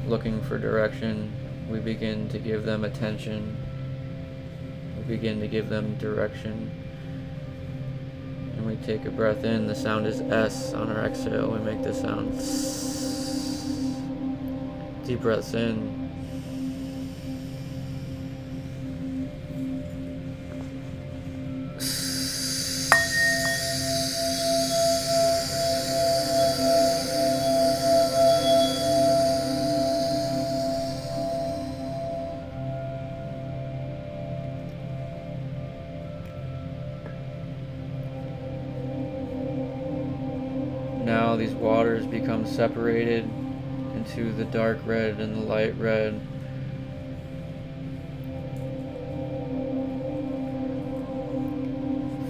looking for direction. We begin to give them attention. We begin to give them direction. And we take a breath in. The sound is S. On our exhale, we make the sound S. Deep breaths in. Now these waters become separated into the dark red and the light red.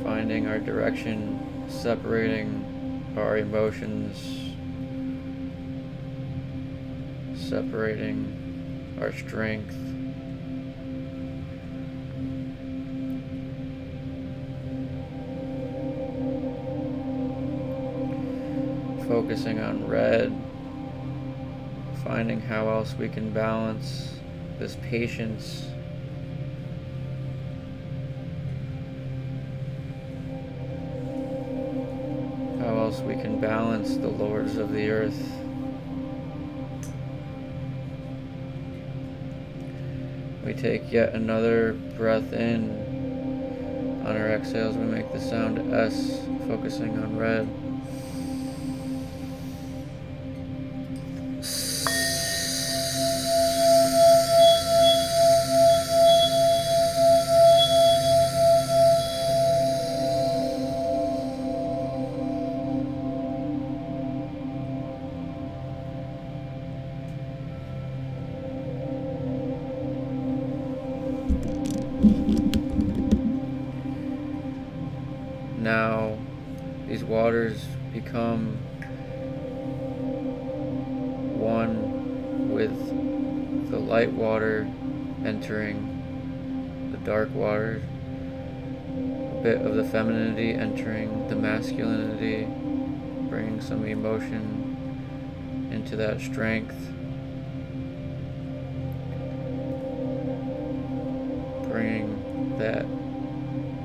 Finding our direction, separating our emotions, separating our strength. Focusing on red, finding how else we can balance this patience, how else we can balance the lords of the earth. We take yet another breath in. On our exhales, we make the sound S, focusing on red. Now, these waters become one with the light water entering the dark water, a bit of the femininity entering the masculinity, bringing some emotion into that strength, bringing that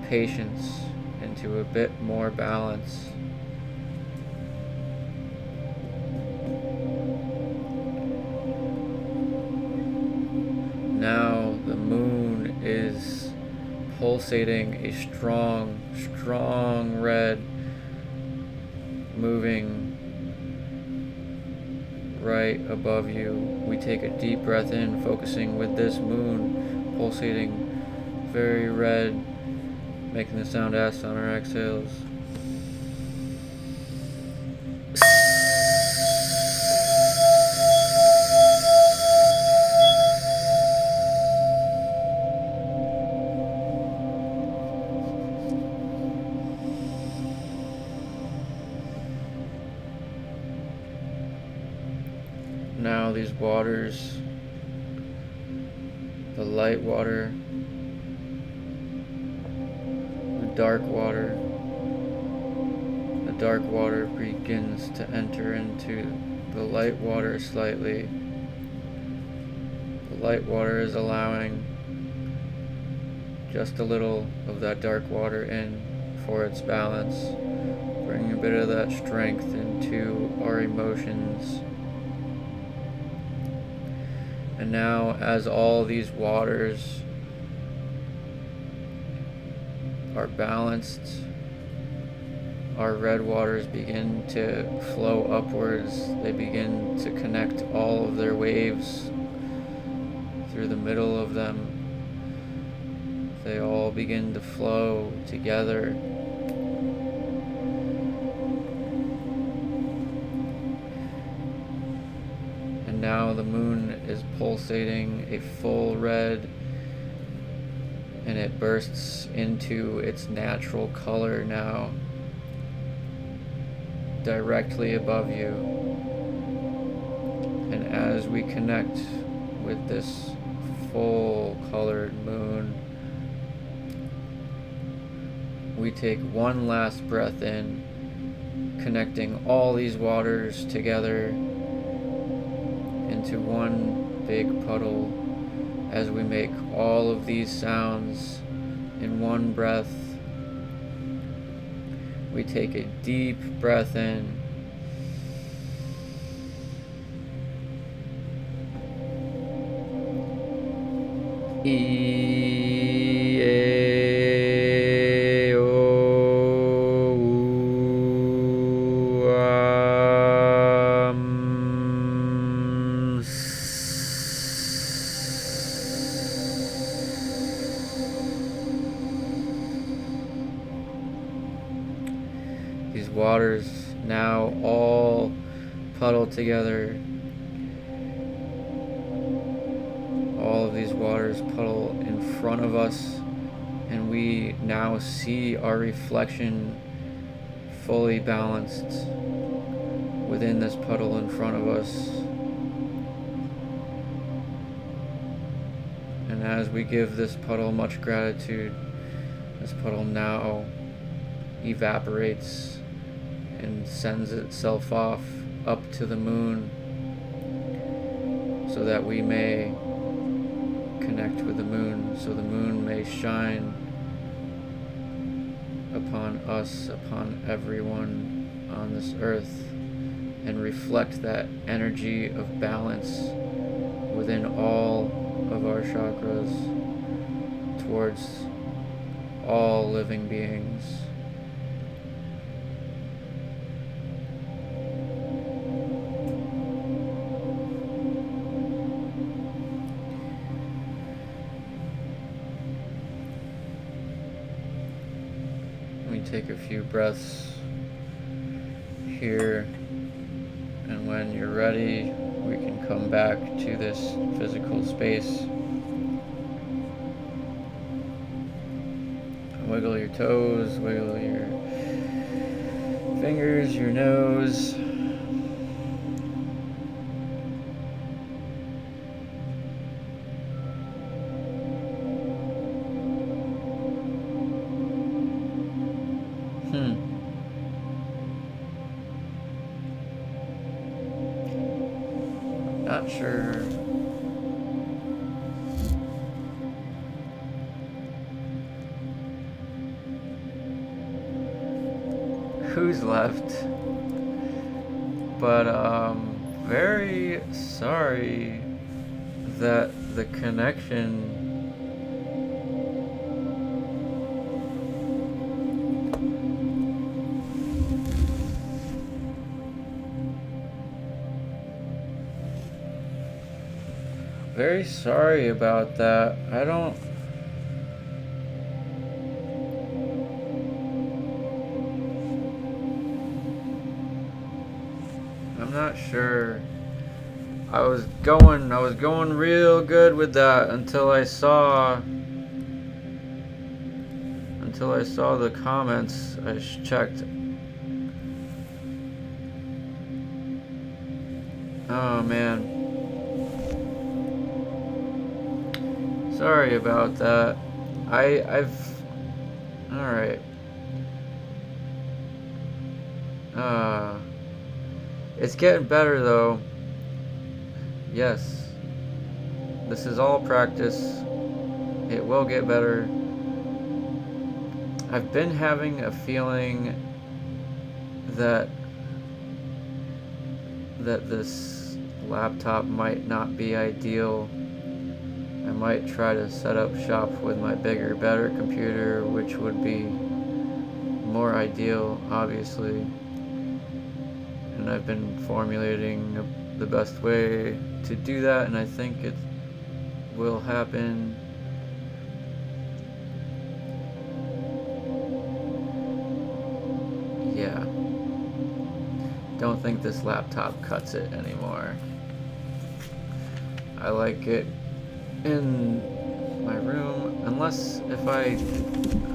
patience into a bit more balance. Now the moon is pulsating a strong, strong red, moving right above you. We take a deep breath in, focusing with this moon pulsating, very red, making the sound S on our exhales. Now these waters, the light water, the dark water begins to enter into the light water slightly. The light water is allowing just a little of that dark water in for its balance, bringing a bit of that strength into our emotions. And now, as all these waters are balanced, our red waters begin to flow upwards. They begin to connect all of their waves through the middle of them. They all begin to flow together. Now the moon is pulsating a full red, and it bursts into its natural color now, directly above you. And as we connect with this full colored moon, we take one last breath in, connecting all these waters together into one big puddle, as we make all of these sounds in one breath. We take a deep breath in, These waters now all puddle together. All of these waters puddle in front of us, and we now see our reflection fully balanced within this puddle in front of us. And as we give this puddle much gratitude, this puddle now evaporates and sends itself off up to the moon, so that we may connect with the moon, so the moon may shine upon us, upon everyone on this earth, and reflect that energy of balance within all of our chakras towards all living beings. Take a few breaths here, and when you're ready, we can come back to this physical space. Wiggle your toes, wiggle your fingers, your nose. Not sure. Who's left? But very sorry that the connection very sorry about that. I'm not sure. I was going real good with that until I saw the comments. I checked. Oh man. Sorry about that. Alright. It's getting better though. Yes. This is all practice. It will get better. I've been having a feeling that this laptop might not be ideal. I might try to set up shop with my bigger, better computer, which would be more ideal, obviously. And I've been formulating the best way to do that, and I think it will happen. Yeah. Don't think this laptop cuts it anymore. I like it in my room, unless if I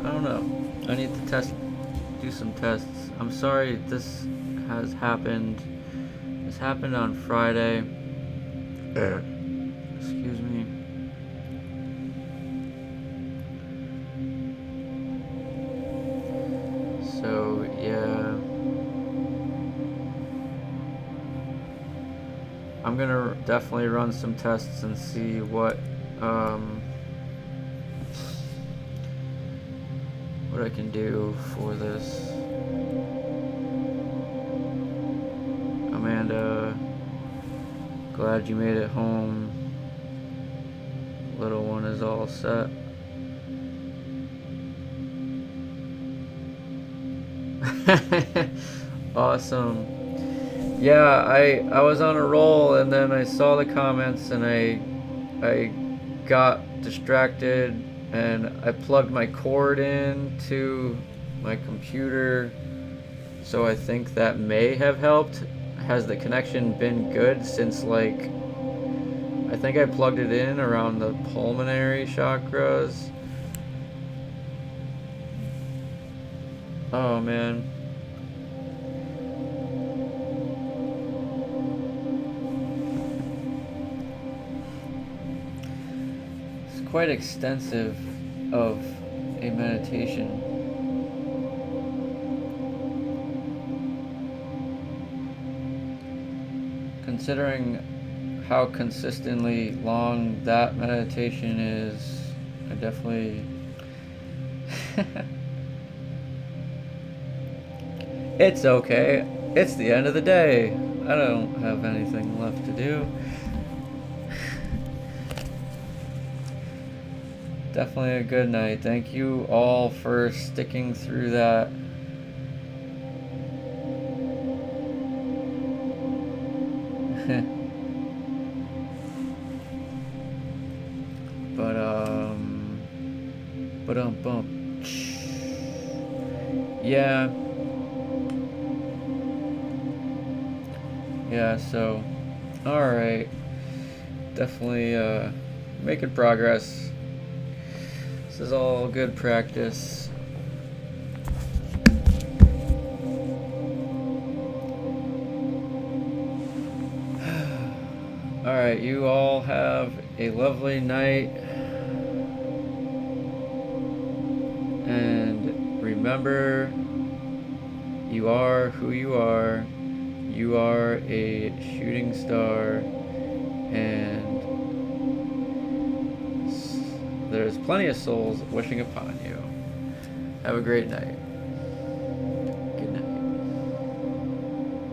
don't know. I need to do some tests. I'm sorry this has happened. This happened on Friday. Excuse me. So yeah, I'm gonna definitely run some tests and see what I can do for this. Amanda, glad you made it home. Little one is all set. Awesome. Yeah, I was on a roll, and then I saw the comments, and I got distracted, and I plugged my cord in to my computer, so I think that may have helped. Has the connection been good since, like, I think I plugged it in around the pulmonary chakras? Oh man. Quite extensive of a meditation. Considering how consistently long that meditation is, I definitely it's okay. It's the end of the day. I don't have anything left to do. Definitely a good night. Thank you all for sticking through that. Bump. Yeah. Yeah, so alright. Definitely making progress. This is all good practice. Alright, you all have a lovely night. And remember, you are who you are. You are a shooting star. And there's plenty of souls wishing upon you. Have a great night.